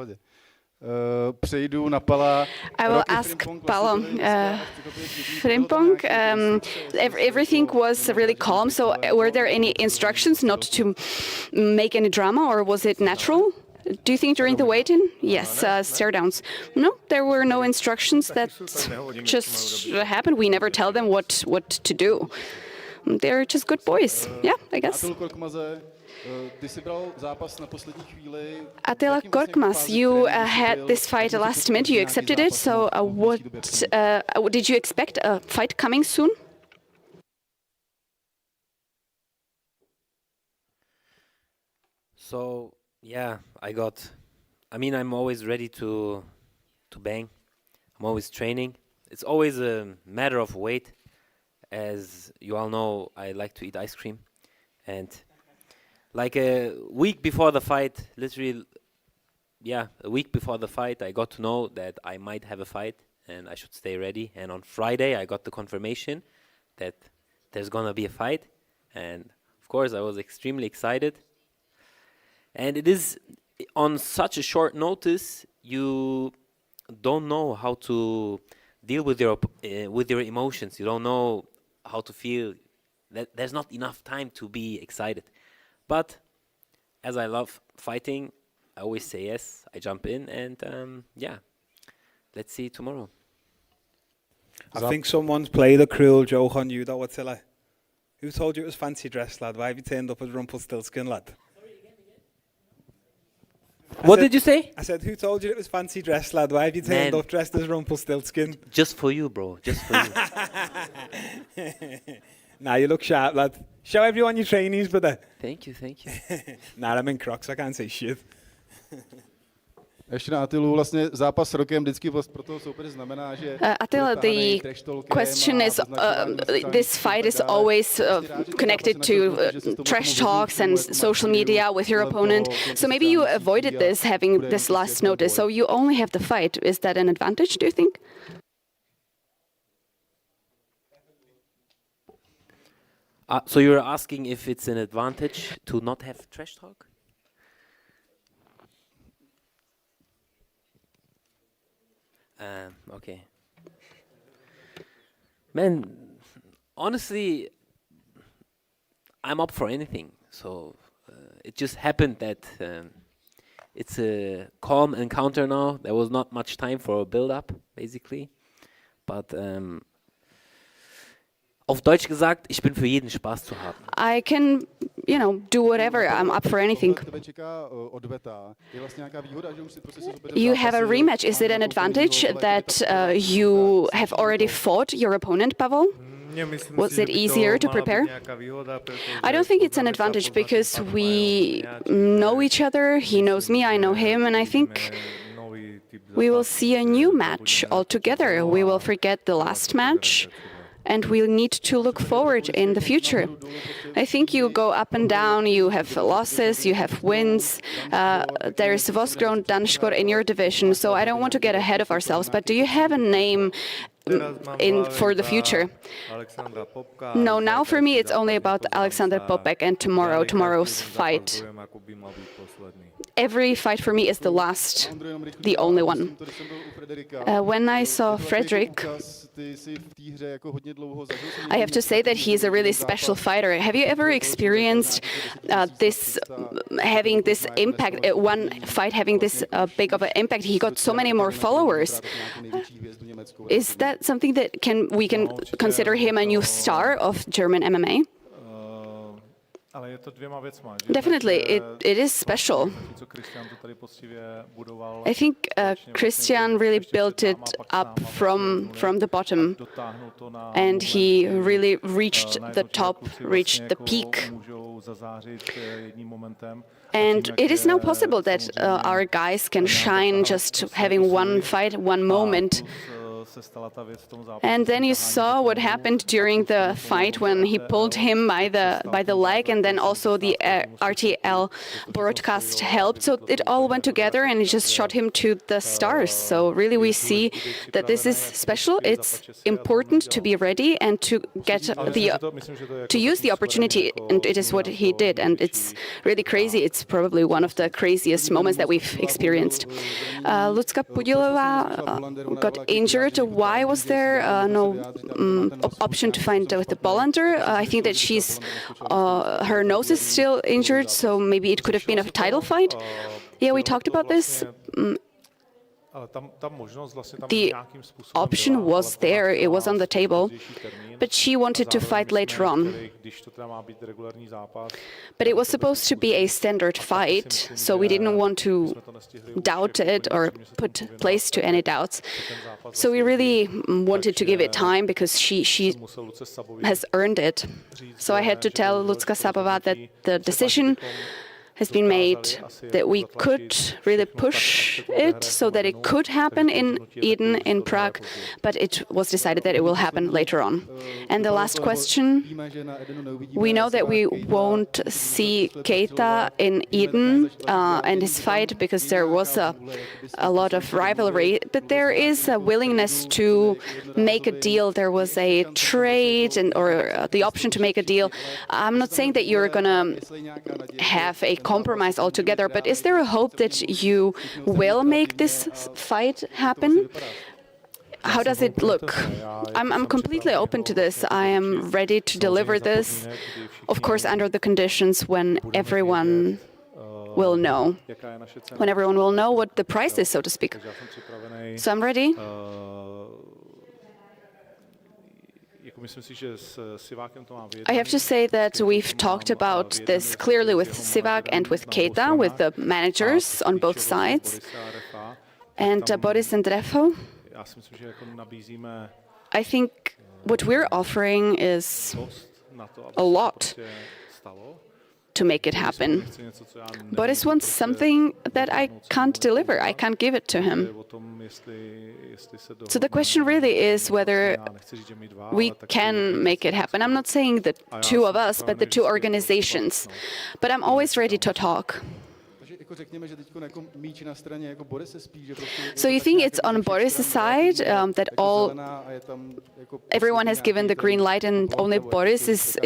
S18: will ask Paolo. Frimpong, everything was really calm, so were there any instructions not to make any drama, or was it natural? Do you think during the weigh-in? Yes, staredowns. No, there were no instructions. That just happened. We never tell them what to do. They're just good boys. Yeah, I guess. Attila Korkmaz, you had this fight last minute. You accepted it. So, what did you expect a fight coming soon?
S21: So yeah, I mean, I'm always ready to bang. I'm always training. It's always a matter of weight. As you all know, I like to eat ice cream, and like a week before the fight, literally, yeah, a week before the fight, I got to know that I might have a fight and I should stay ready. And on Friday, I got the confirmation that there's gonna be a fight, and of course, I was extremely excited. And it is on such a short notice, you don't know how to deal with your emotions. You don't know how to feel. There's not enough time to be excited. But as I love fighting, I always say yes. I jump in, and yeah, let's see tomorrow.
S20: I think someone's played a cruel joke on you, though, Attila. Who told you it was fancy dress, lad? Why have you turned up as Rumpelstiltskin, lad?
S21: What did you say?
S20: I said, who told you it was fancy dress, lad? Why have you turned up dressed as Rumpelstiltskin?
S21: Just for you, bro. Just for you.
S20: Nah, you look sharp, lad. Show everyone your trainees, brother.
S21: Thank you, thank you.
S20: Nah, I'm in Crocs, I can't say shit.
S22: Ještě na Attilu, vlastně zápas s rokem vždycky pro toho soupeře znamená, že
S18: Attila, the question is, this fight is always connected to trash talks and social media with your opponent. So maybe you avoided this, having this last notice. So you only have the fight. Is that an advantage, do you think?
S21: So you're asking if it's an advantage to not have trash talk? Okay. Man, honestly, I'm up for anything. So it just happened that it's a calm encounter now. There was not much time for a build-up, basically. But auf Deutsch gesagt, ich bin für jeden Spaß zu haben.
S18: I can, do whatever. I'm up for anything. You have a rematch. Is it an advantage that you have already fought your opponent, Pavel? Was it easier to prepare? I don't think it's an advantage because we know each other. He knows me, I know him, and I think we will see a new match altogether. We will forget the last match, and we'll need to look forward in the future. I think you go up and down, you have losses, you have wins. There's Voskra and Danskor in your division, so I don't want to get ahead of ourselves, but do you have a name for the future? No, now for me it's only about Alexander Popek and tomorrow's fight. Every fight for me is the last, the only one. When I saw Frederick, I have to say that he is a really special fighter. Have you ever experienced having this impact, one fight having this big of an impact? He got so many more followers. Is that something that we can consider him a new star of German MMA? Definitely, it is special. I think Christian really built it up from the bottom, and he really reached the top, reached the peak. And it is now possible that our guys can shine just having one fight, one moment. And then you saw what happened during the fight when he pulled him by the leg, and then also the RTL broadcast helped. So it all went together, and it just shot him to the stars. So really, we see that this is special. It's important to be ready and to get to use the opportunity, and it is what he did. And it's really crazy. It's probably one of the craziest moments that we've experienced. Lucka Pudilova got injured. Why was there no option to find with the Bollander? I think that her nose is still injured, so maybe it could have been a title fight. Yeah, we talked about this. The option was there, it was on the table, but she wanted to fight later on. But it was supposed to be a standard fight, so we didn't want to doubt it or put place to any doubts. So we really wanted to give it time because she has earned it. So I had to tell Lucka Sabova that the decision has been made, that we could really push it so that it could happen in Eden, in Prague, but it was decided that it will happen later on. And the last question, we know that we won't see Keita in Eden and his fight because there was a lot of rivalry, but there is a willingness to make a deal. There was a trade or the option to make a deal. I'm not saying that you're going to have a compromise altogether, but is there a hope that you will make this fight happen? How does it look? I'm completely open to this. I am ready to deliver this, of course, under the conditions when everyone will know. When everyone will know what the price is, so to speak. So I'm ready. I have to say that we've talked about this clearly with Sivak and with Keita, with the managers on both sides. And Boris and Refo, I think what we're offering is a lot to make it happen. Boris wants something that I can't deliver. I can't give it to him. So the question really is whether we can make it happen. I'm not saying the two of us, but the two organizations. But I'm always ready to talk. So you think it's on Boris's side that everyone has given the green light and only Boris is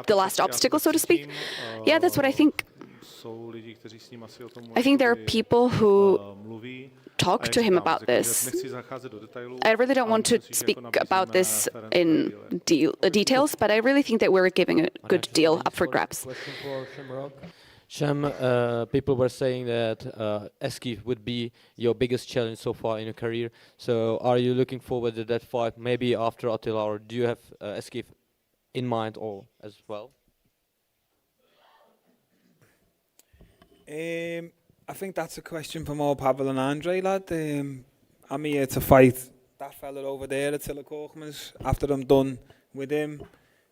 S18: the last obstacle, so to speak? Yeah, that's what I think. I think there are people who talk to him about this. I really don't want to speak about this in details, but I really think that we're giving a good deal up for grabs.
S5: Shem, people were saying that Eski would be your biggest challenge so far in your career. So are you looking forward to that fight, maybe after Attila, or do you have Eski in mind or as well?
S20: I think that's a question for more Pavel and Andre, lad. I'm here to fight that fella over there, Attila Korkmaz. After I'm done with him,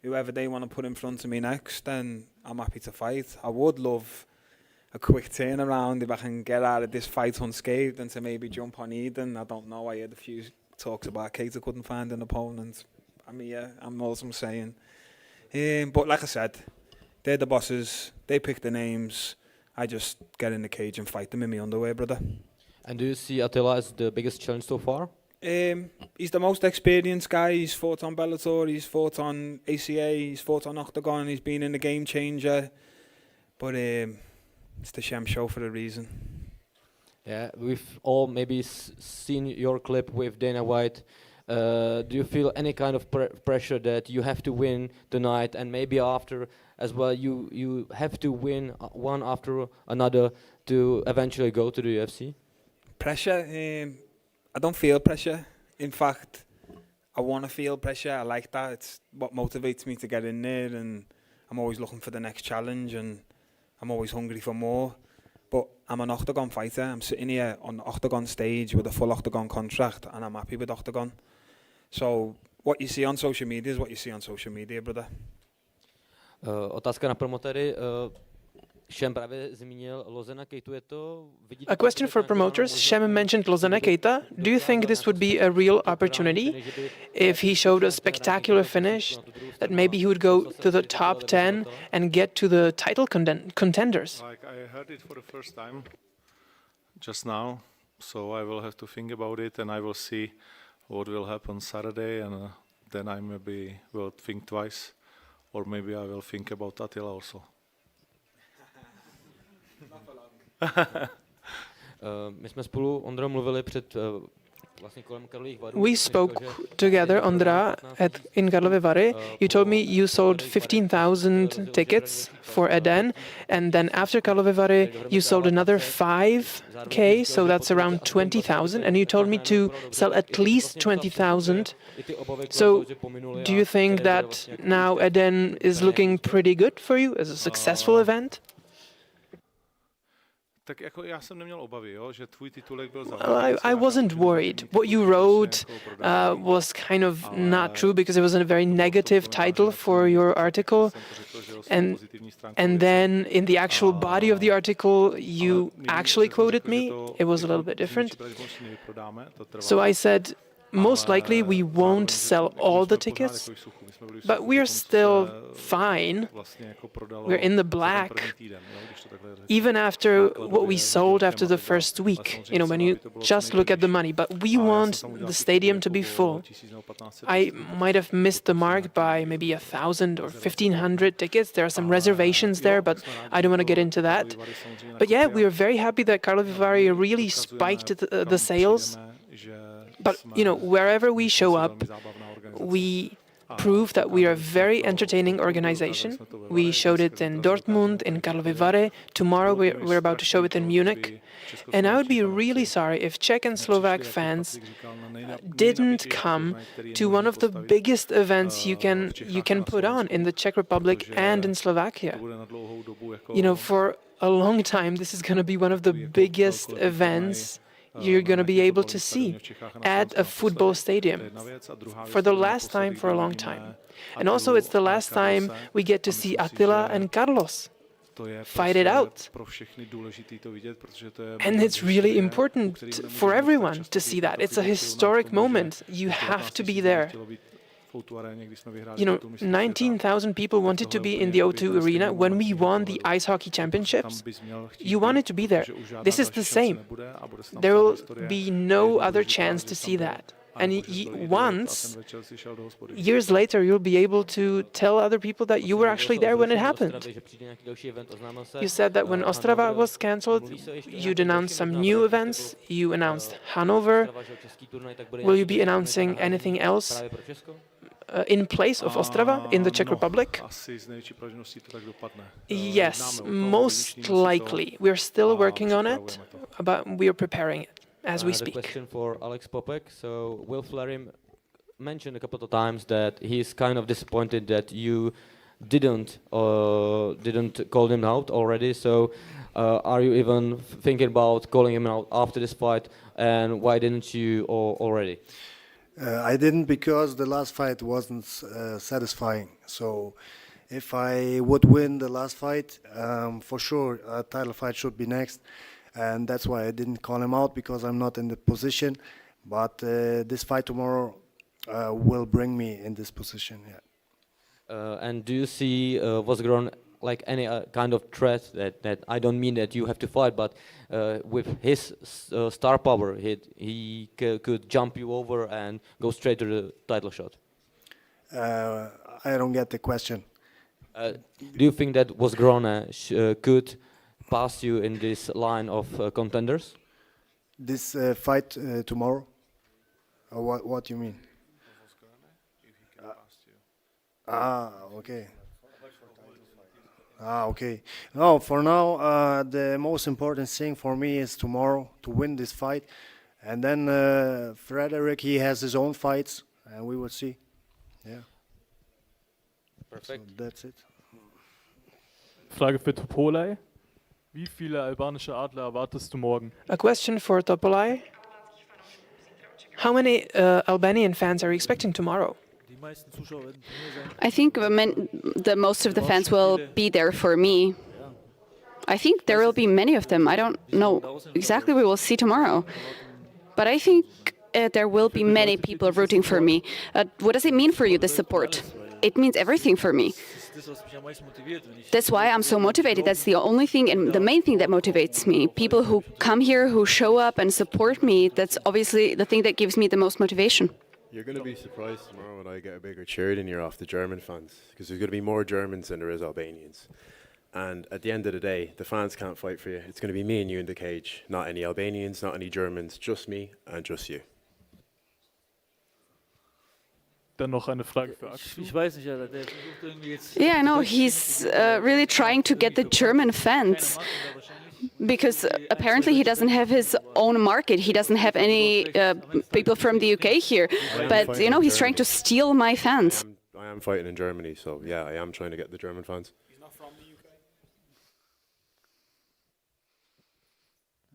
S20: whoever they want to put in front of me next, then I'm happy to fight. I would love a quick turnaround if I can get out of this fight unscathed and to maybe jump on Eden. I don't know. I heard a few talks about Keita couldn't find an opponent. I'm here. I'm also saying. But like I said, they're the bosses. They pick the names. I just get in the cage and fight them in my underwear, brother.
S5: And do you see Attila as the biggest challenge so far?
S20: He's the most experienced guy. He's fought on Bellator, he's fought on ACA, he's fought on Octagon, he's been in the Game Changer. But it's the Shem show for a reason.
S5: Yeah, we've all maybe seen your clip with Dana White. Do you feel any kind of pressure that you have to win tonight, and maybe after as well you have to win one after another to eventually go to the UFC?
S20: Pressure? I don't feel pressure. In fact, I want to feel pressure. I like that. It's what motivates me to get in there, and I'm always looking for the next challenge, and I'm always hungry for more. But I'm an Octagon fighter. I'm sitting here on the Octagon stage with a full Octagon contract, and I'm happy with Octagon. So what you see on social media is what you see on social media, brother.
S5: Otázka na promotéry. Shem právě zmínil Lozena Keitu, je to...
S3: A question for promoters. Shem mentioned Lozena Keita. Do you think this would be a real opportunity if he showed a spectacular finish, that maybe he would go to the top 10 and get to the title contenders?
S9: Like I heard it for the first time just now, so I will have to think about it and I will see what will happen Saturday, and then I maybe will think twice, or maybe I will think about Attila also.
S5: My jsme spolu, Ondro, mluvili před vlastně kolem Karlových Varů.
S3: We spoke together, Ondra, in Karlovy Vary. You told me you sold 15,000 tickets for Eden, and then after Karlovy Vary you sold another 5K, so that's around 20,000, and you told me to sell at least 20,000. So do you think that now Eden is looking pretty good for you as a successful event? I wasn't worried. What you wrote was kind of not true, because it was a very negative title for your article, and then in the actual body of the article you actually quoted me. It was a little bit different. So I said, most likely we won't sell all the tickets, but we're still fine. We're in the black, even after what we sold after the first week, you know, when you just look at the money. But we want the stadium to be full. I might have missed the mark by maybe 1,000 or 1,500 tickets. There are some reservations there, but I don't want to get into that. But yeah, we are very happy that Karlovy Vary really spiked the sales. But, you know, wherever we show up, we prove that we are a very entertaining organization. We showed it in Dortmund, in Karlovy Vary. Tomorrow we're about to show it in Munich. And I would be really sorry if Czech and Slovak fans didn't come to one of the biggest events you can put on in the Czech Republic and in Slovakia. You know, for a long time, this is going to be one of the biggest events you're going to be able to see at a football stadium for the last time for a long time. And also it's the last time we get to see Attila and Carlos fight it out. And it's really important for everyone to see that. It's a historic moment. You have to be there. You know, 19,000 people wanted to be in the O2 arena when we won the ice hockey championships. You wanted to be there. This is the same. There will be no other chance to see that. And once, years later, you'll be able to tell other people that you were actually there when it happened. You said that when Ostrava was cancelled, you'd announced some new events. You announced Hanover. Will you be announcing anything else in place of Ostrava in the Czech Republic? Yes, most likely. We're still working on it, but we are preparing it as we speak.
S5: A question for Alex Popek. So Will Flarim mentioned a couple of times that he's kind of disappointed that you didn't call him out already. So are you even thinking about calling him out after this fight? And why didn't you already?
S6: I didn't because the last fight wasn't satisfying. So if I would win the last fight, for sure a title fight should be next. And that's why I didn't call him out, because I'm not in the position. But this fight tomorrow will bring me in this position. Yeah.
S5: And do you see Vosgron like any kind of threat that I don't mean that you have to fight, but with his star power, he could jump you over and go straight to the title shot?
S6: I don't get the question.
S5: Do you think that Vosgron could pass you in this line of contenders?
S6: This fight tomorrow? Or what do you mean? Okay. Okay. No, for now, the most important thing for me is tomorrow to win this fight. And then Frederick, he has his own fights, and we will see. Yeah.
S5: Perfect.
S6: So that's it.
S11: Frage für Topolai. Wie viele albanische Adler erwartest du morgen?
S3: A question for Topolai. How many Albanian fans are you expecting tomorrow?
S18: I think the most of the fans will be there for me. I think there will be many of them. I don't know exactly. We will see tomorrow. But I think there will be many people rooting for me. What does it mean for you, this support? It means everything for me. That's why I'm so motivated. That's the only thing and the main thing that motivates me. People who come here, who show up and support me, that's obviously the thing that gives me the most motivation.
S19: You're going to be surprised tomorrow when I get a bigger cheer than you're off the German fans, because there's going to be more Germans than there is Albanians. And at the end of the day, the fans can't fight for you. It's going to be me and you in the cage, not any Albanians, not any Germans, just me and just you.
S11: Dann noch eine Frage für Axel. Ich weiß nicht, der versucht irgendwie jetzt.
S18: Yeah, I know he's really trying to get the German fans, because apparently he doesn't have his own market. He doesn't have any people from the UK here. But you know, he's trying to steal my fans.
S19: I am fighting in Germany, so yeah, I am trying to get the German fans.
S11: He's not from the UK.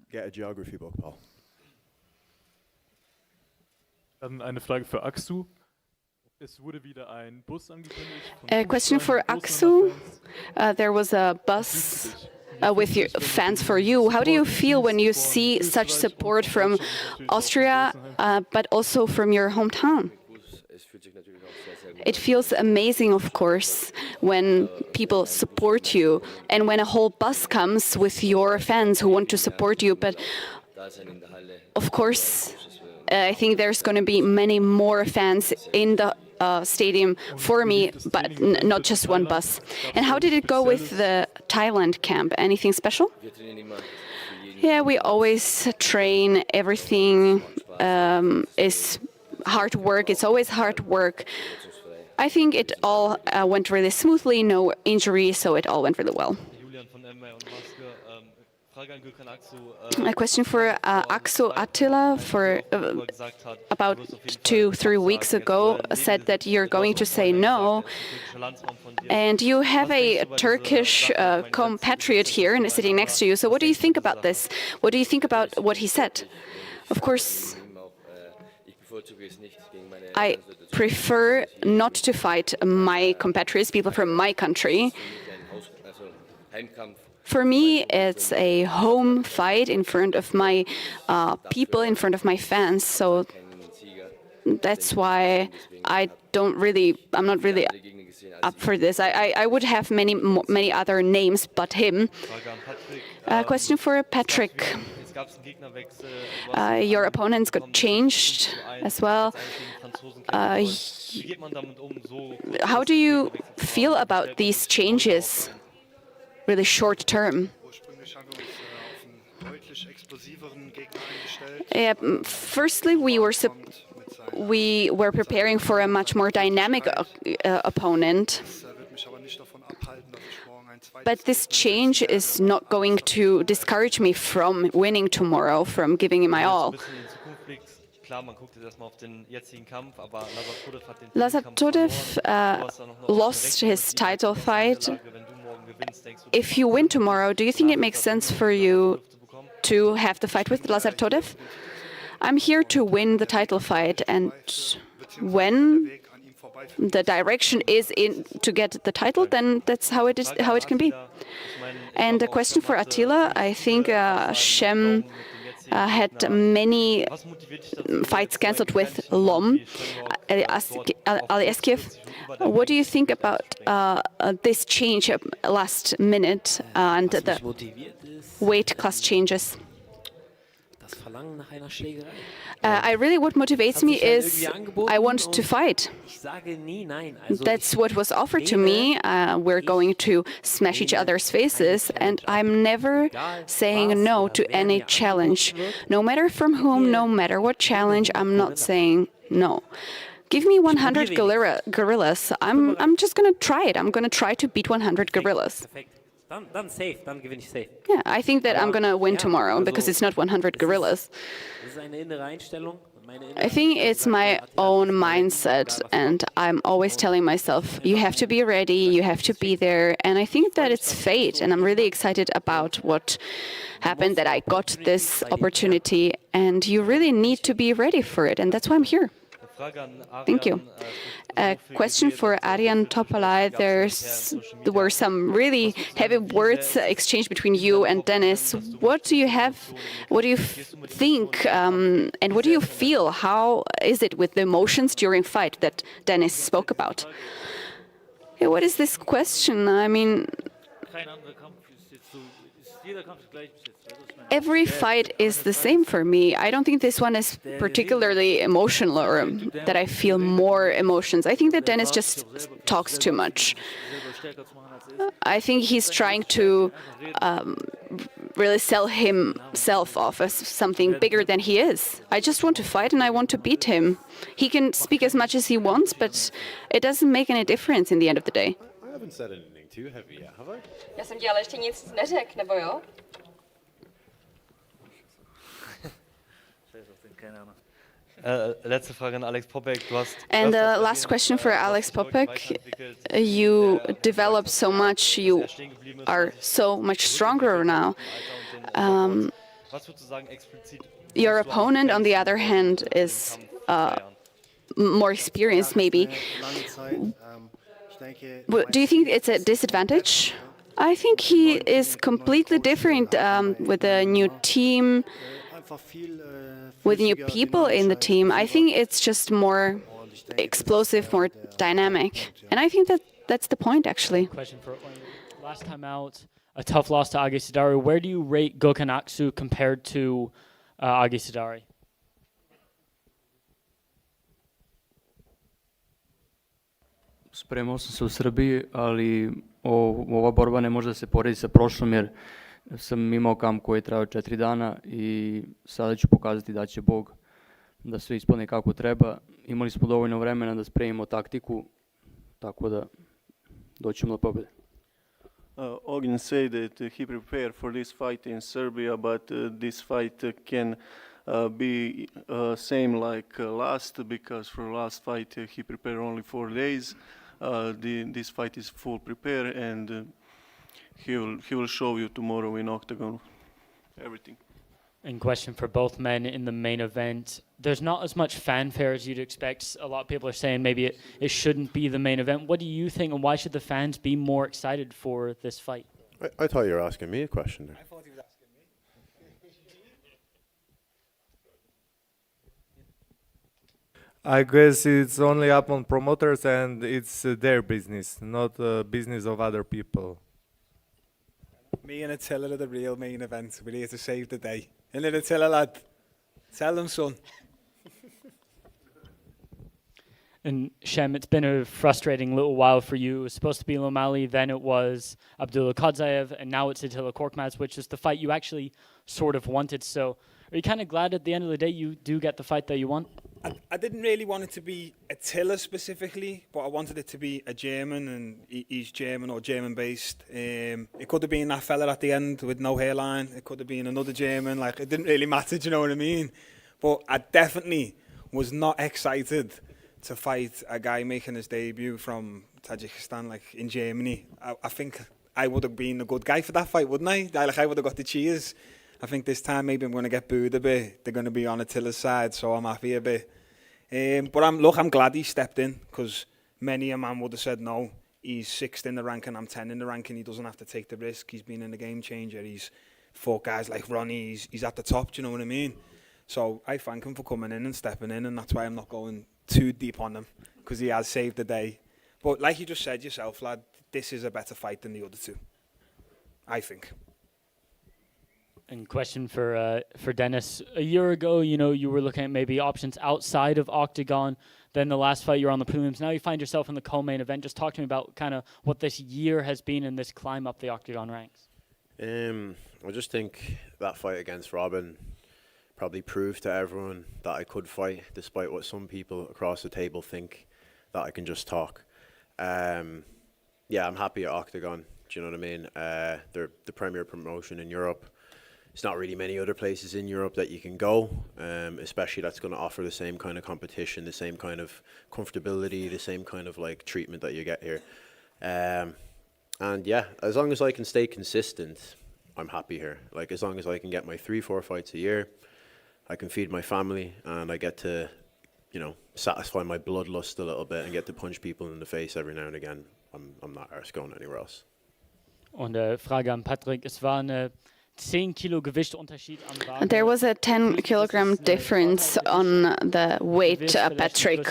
S19: Get a geography book, Paul.
S11: Dann eine Frage für Aksu. Es wurde wieder ein Bus angekündigt.
S18: A question for Aksu. There was a bus with your fans for you. How do you feel when you see such support from Austria, but also from your hometown? It feels amazing, of course, when people support you and when a whole bus comes with your fans who want to support you. But of course, I think there's going to be many more fans in the stadium for me, but not just one bus. And how did it go with the Thailand camp? Anything special? Yeah, we always train. Everything is hard work. It's always hard work. I think it all went really smoothly, no injuries, so it all went really well. A question for Aksu Attila. For about 2-3 weeks ago, said that you're going to say no, and you have a Turkish compatriot here and sitting next to you. So what do you think about this? What do you think about what he said? Of course, I prefer not to fight my compatriots, people from my country. For me, it's a home fight in front of my people, in front of my fans. So That's why I'm not really up for this. I would have many other names but him. Question for Patrick. Your opponents got changed as well. How do you feel about these changes, really short term? Firstly, we were preparing for a much more dynamic opponent. But this change is not going to discourage me from winning tomorrow, from giving it my all. Lazar Todev lost his title fight. If you win tomorrow, do you think it makes sense for you to have the fight with Lazar Todev? I'm here to win the title fight, and when the direction is to get the title, then that's how it can be. And a question for Attila. I think Shem had many fights cancelled with Lom, Alieskiev. What do you think about this change last minute and the weight class changes? What motivates me is I want to fight. That's what was offered to me. We're going to smash each other's faces, and I'm never saying no to any challenge. No matter from whom, no matter what challenge, I'm not saying no. Give me 100 gorillas. I'm just going to try it. I'm going to try to beat 100 gorillas. Yeah, I think that I'm going to win tomorrow because it's not 100 gorillas. I think it's my own mindset, and I'm always telling myself, you have to be ready, you have to be there, and I think that it's fate, and I'm really excited about what happened, that I got this opportunity, and you really need to be ready for it, and that's why I'm here. Thank you. A question for Arjan Topalai. There were some really heavy words exchanged between you and Dennis. What do you think, and what do you feel? How is it with the emotions during fight that Dennis spoke about? Yeah, what is this question? I mean, every fight is the same for me. I don't think this one is particularly emotional or that I feel more emotions. I think that Dennis just talks too much. I think he's trying to really sell himself off as something bigger than he is. I just want to fight and I want to beat him. He can speak as much as he wants, but it doesn't make any difference in the end of the day.
S7: I haven't said anything too heavy yet, have I?
S12: Já jsem dělala ještě nic neřekl, nebo jo?
S14: Letzte Frage an Alex Popek.
S18: And the last question for Alex Popek. You developed so much, you are so much stronger now. Your opponent, on the other hand, is more experienced, maybe. Do you think it's a disadvantage? I think he is completely different with a new team, with new people in the team. I think it's just more explosive, more dynamic. And I think that's the point, actually.
S13: Question for last time out, a tough loss to Agi Sidari. Where do you rate Gökhan Aksu compared to Agi Sidari?
S8: Spremao sam se u Srbiji, ali ova borba ne može da se poredi sa prošlom jer sam imao kamp koji je trajao 4 dana i sada ću pokazati da će Bog da sve ispane kako treba. Imali smo dovoljno vremena da spremimo taktiku, tako da doćemo do pobjede.
S23: Ogin said that he prepared for this fight in Serbia, but this fight can be same like last, because for last fight he prepared only 4 days. This fight is full prepare, and he will show you tomorrow in Octagon everything.
S13: And question for both men in the main event. There's not as much fanfare as you'd expect. A lot of people are saying maybe it shouldn't be the main event. What do you think, and why should the fans be more excited for this fight?
S7: I thought you were asking me a question there.
S15: I thought he was asking me.
S4: I guess it's only up on promoters and it's their business, not business of other people.
S20: Me and Attila are the real main event. We're here to save the day. Innit, Attila, lad? Tell them, son.
S13: And Shem, it's been a frustrating little while for you. It was supposed to be Lomali, then it was Abdullah Kodzaev, and now it's Attila Korkmaz, which is the fight you actually sort of wanted. So are you kind of glad at the end of the day you do get the fight that you want?
S20: I didn't really want it to be Attila specifically, but I wanted it to be a German, and he's German or German-based. It could have been that fella at the end with no hairline. It could have been another German. Like, it didn't really matter, do you know what I mean? But I definitely was not excited to fight a guy making his debut from Tajikistan, like in Germany. I think I would have been a good guy for that fight, wouldn't I? I would have got the cheers. I think this time maybe I'm going to get booed a bit. They're going to be on Attila's side, so I'm happy a bit. But I'm glad he stepped in, because many a man would have said no. He's 6th in the ranking, I'm 10 in the ranking. He doesn't have to take the risk. He's been in a game changer. He's fought guys like Ronnie. He's at the top, do you know what I mean? So I thank him for coming in and stepping in, and that's why I'm not going too deep on him, because he has saved the day. But like you just said yourself, lad, this is a better fight than the other two, I think.
S13: And question for Dennis. A year ago, you were looking at maybe options outside of Octagon. Then the last fight, you're on the prelims. Now you find yourself in the co-main event. Just talk to me about kind of what this year has been in this climb up the Octagon ranks.
S19: I just think that fight against Robin probably proved to everyone that I could fight, despite what some people across the table think, that I can just talk. Yeah, I'm happy at Octagon. Do you know what I mean? They're the premier promotion in Europe. It's not really many other places in Europe that you can go, especially that's going to offer the same kind of competition, the same kind of comfortability, the same kind of like treatment that you get here. And yeah, as long as I can stay consistent, I'm happy here. Like, as long as I can get my 3-4 fights a year, I can feed my family, and I get to, satisfy my bloodlust a little bit and get to punch people in the face every now and again. I'm not arse going anywhere else.
S13: Und Frage an Patrick, es war eine 10 Kilo Gewichtunterschied am Waage.
S18: There was a 10 kilogram difference on the weight, Patrick.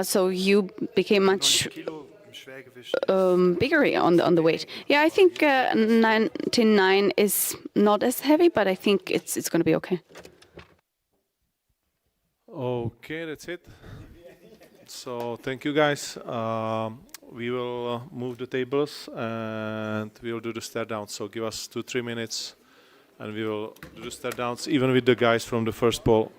S18: So you became much bigger on the weight. Yeah, I think 99 is not as heavy, but I think it's going to be okay.
S9: Okay, that's it. So thank you, guys. We will move the tables and we will do the stare downs. So give us 2-3 minutes and we will do the stare downs even with the guys from the first poll.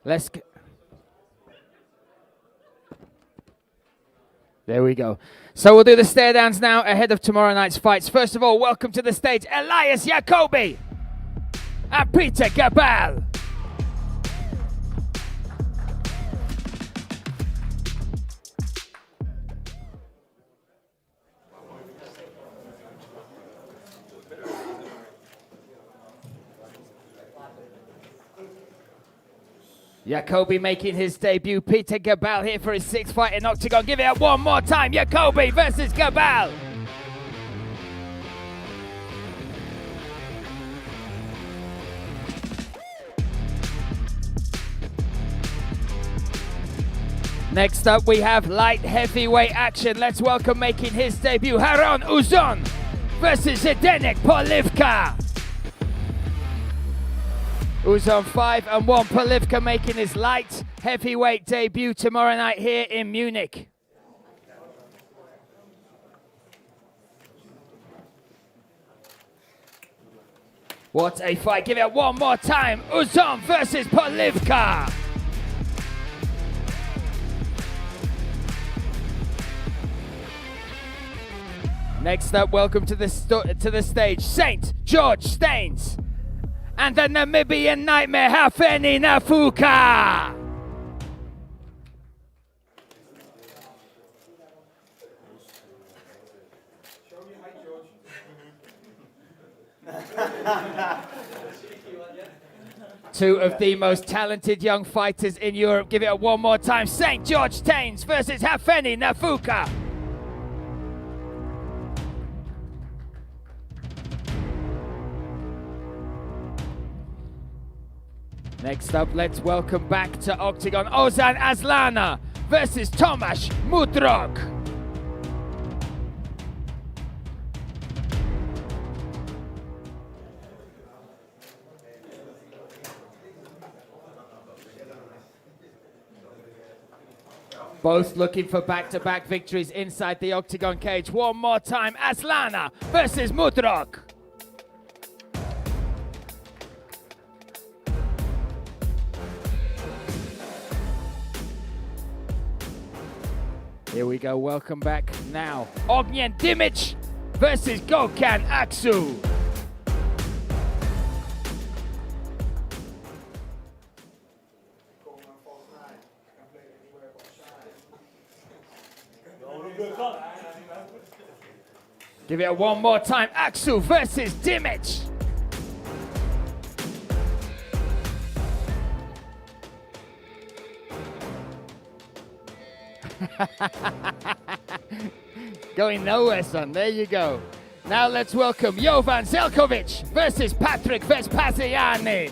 S10: Let's. There we go. So we'll do the stare downs now ahead of tomorrow night's fights. First of all, welcome to the stage, Elias Jacobi and Peter Gabal. Jacobi making his debut. Peter Gabal here for his 6th fight in Octagon. Give it up one more time. Jacobi versus Gabal. Next up, we have light heavyweight action. Let's welcome making his debut, Haron Uzun versus Zdenek Polivka. Uzun 5-1. Polivka making his light heavyweight debut tomorrow night here in Munich. What a fight. Give it one more time. Uzun versus Polivka. Next up, welcome to the stage, St. George Staines and the Namibian Nightmare, Hafeni Nafuka. Two of the most talented young fighters in Europe. Give it a one more time. St. George Staines versus Hafeni Nafuka. Next up, let's welcome back to Octagon, Ozan Aslana versus Tomasz Mudrok. Both looking for back-to-back victories inside the Octagon cage. One more time, Aslana versus Mudrok. Here we go, welcome back now. Ognjen Dimic versus Gökhan Aksu. Give it one more time. Aksu versus Dimic. Going nowhere, son. There you go. Now let's welcome Jovan Zelkovic versus Patrick Vespasiani.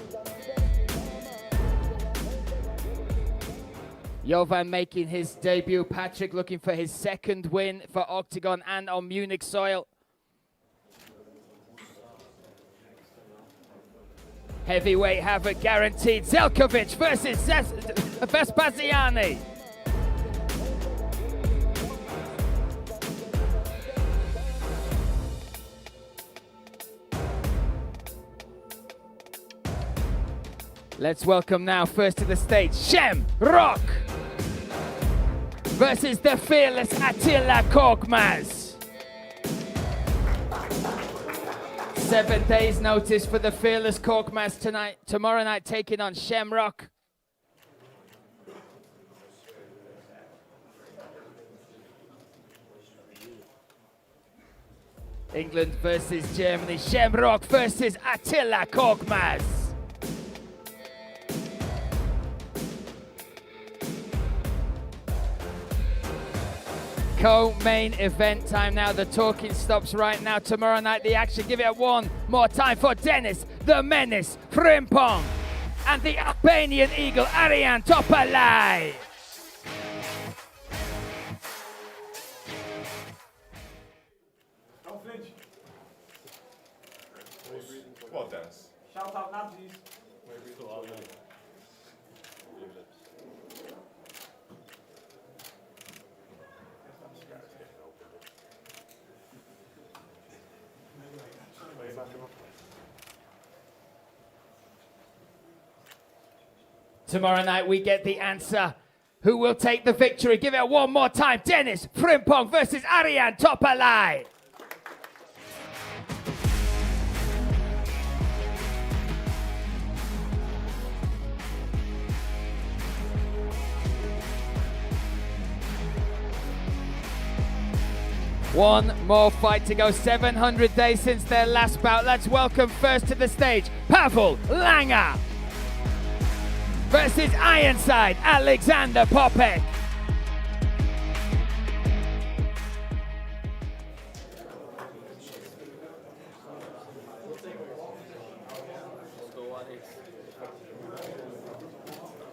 S10: Jovan making his debut. Patrick looking for his 2nd win for Octagon and on Munich soil. Heavyweight havoc guaranteed. Zelkovic versus Vespasiani. Let's welcome now first to the stage, Shem Rock versus the fearless Attila Korkmaz. 7 days notice for the fearless Korkmaz tonight. Tomorrow night taking on Shem Rock. England versus Germany. Shem Rock versus Attila Korkmaz. Co-main event time now. The talking stops right now. Tomorrow night the action. Give it one more time for Dennis the Menace Frimpong and the Albanian Eagle Arian Topalai.
S16: Don't flinch. Come on, Dennis. Shout out Nabsies.
S10: Tomorrow night we get the answer. Who will take the victory? Give it one more time. Dennis Frimpong versus Arian Topalai. One more fight to go, 700 days since their last bout. Let's welcome first to the stage, Pavel Langer versus Ironside Alexander Popek.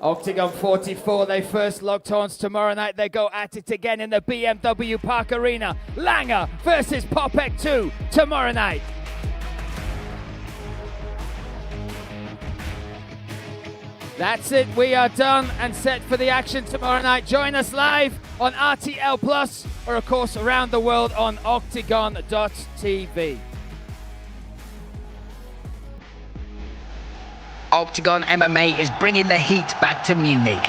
S10: Octagon 44, they first locked horns. Tomorrow night they go at it again in the BMW Park Arena. Langer versus Popek 2 tomorrow night. That's it, we are done and set for the action tomorrow night. Join us live on RTL Plus or of course around the world on octagon.tv.
S1: OKTAGON MMA is bringing the heat back to Munich.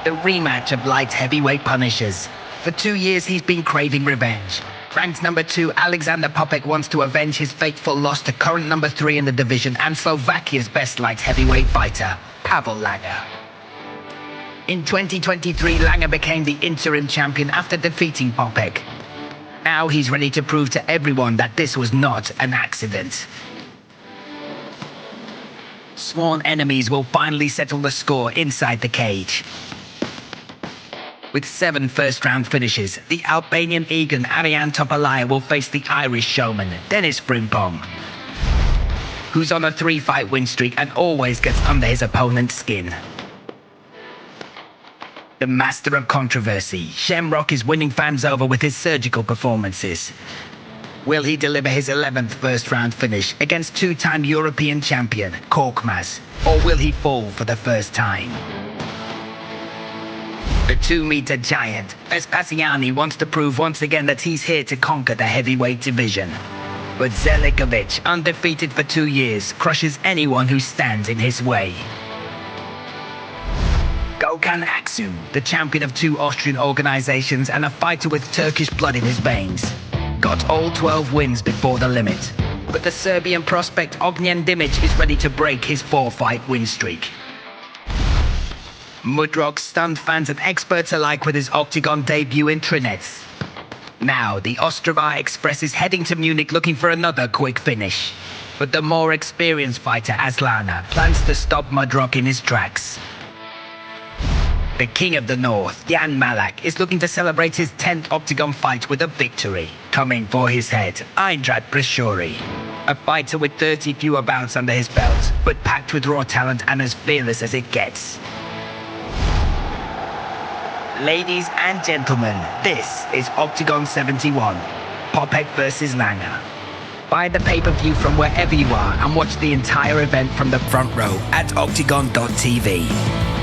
S1: The rematch of light heavyweight punishers. For 2 years he's been craving revenge. Ranked number 2, Alexander Popek wants to avenge his fateful loss to current number 3 in the division and Slovakia's best light heavyweight fighter, Pavel Langer. In 2023, Langer became the interim champion after defeating Popek. Now he's ready to prove to everyone that this was not an accident. Sworn enemies will finally settle the score inside the cage. With 7 first-round finishes, the Albanian Egan Arian Topalai will face the Irish showman, Dennis Frimpong, who's on a 3-fight win streak and always gets under his opponent's skin. The master of controversy, Shamrock is winning fans over with his surgical performances. Will he deliver his 11th first-round finish against 2-time European champion, Korkmaz, or will he fall for the first time? The 2-meter giant, Vespasiani, wants to prove once again that he's here to conquer the heavyweight division. But Zelikovic, undefeated for 2 years, crushes anyone who stands in his way. Gökhan Aksu, the champion of 2 Austrian organizations and a fighter with Turkish blood in his veins, got all 12 wins before the limit. But the Serbian prospect Ognjen Dimic is ready to break his 4-fight win streak. Mudrog stunned fans and experts alike with his OKTAGON debut in Trinec. Now, the Ostrava Express is heading to Munich looking for another quick finish. But the more experienced fighter Aslana plans to stop Mudrog in his tracks. The King of the North, Jan Malak, is looking to celebrate his 10th OKTAGON fight with a victory. Coming for his head, Eindrat Brashori, a fighter with 30 fewer bouts under his belt, but packed with raw talent and as fearless as it gets. Ladies and gentlemen, this is OKTAGON 71, Popek versus Langer. Buy the pay-per-view from wherever you are and watch the entire event from the front row at octagon.tv.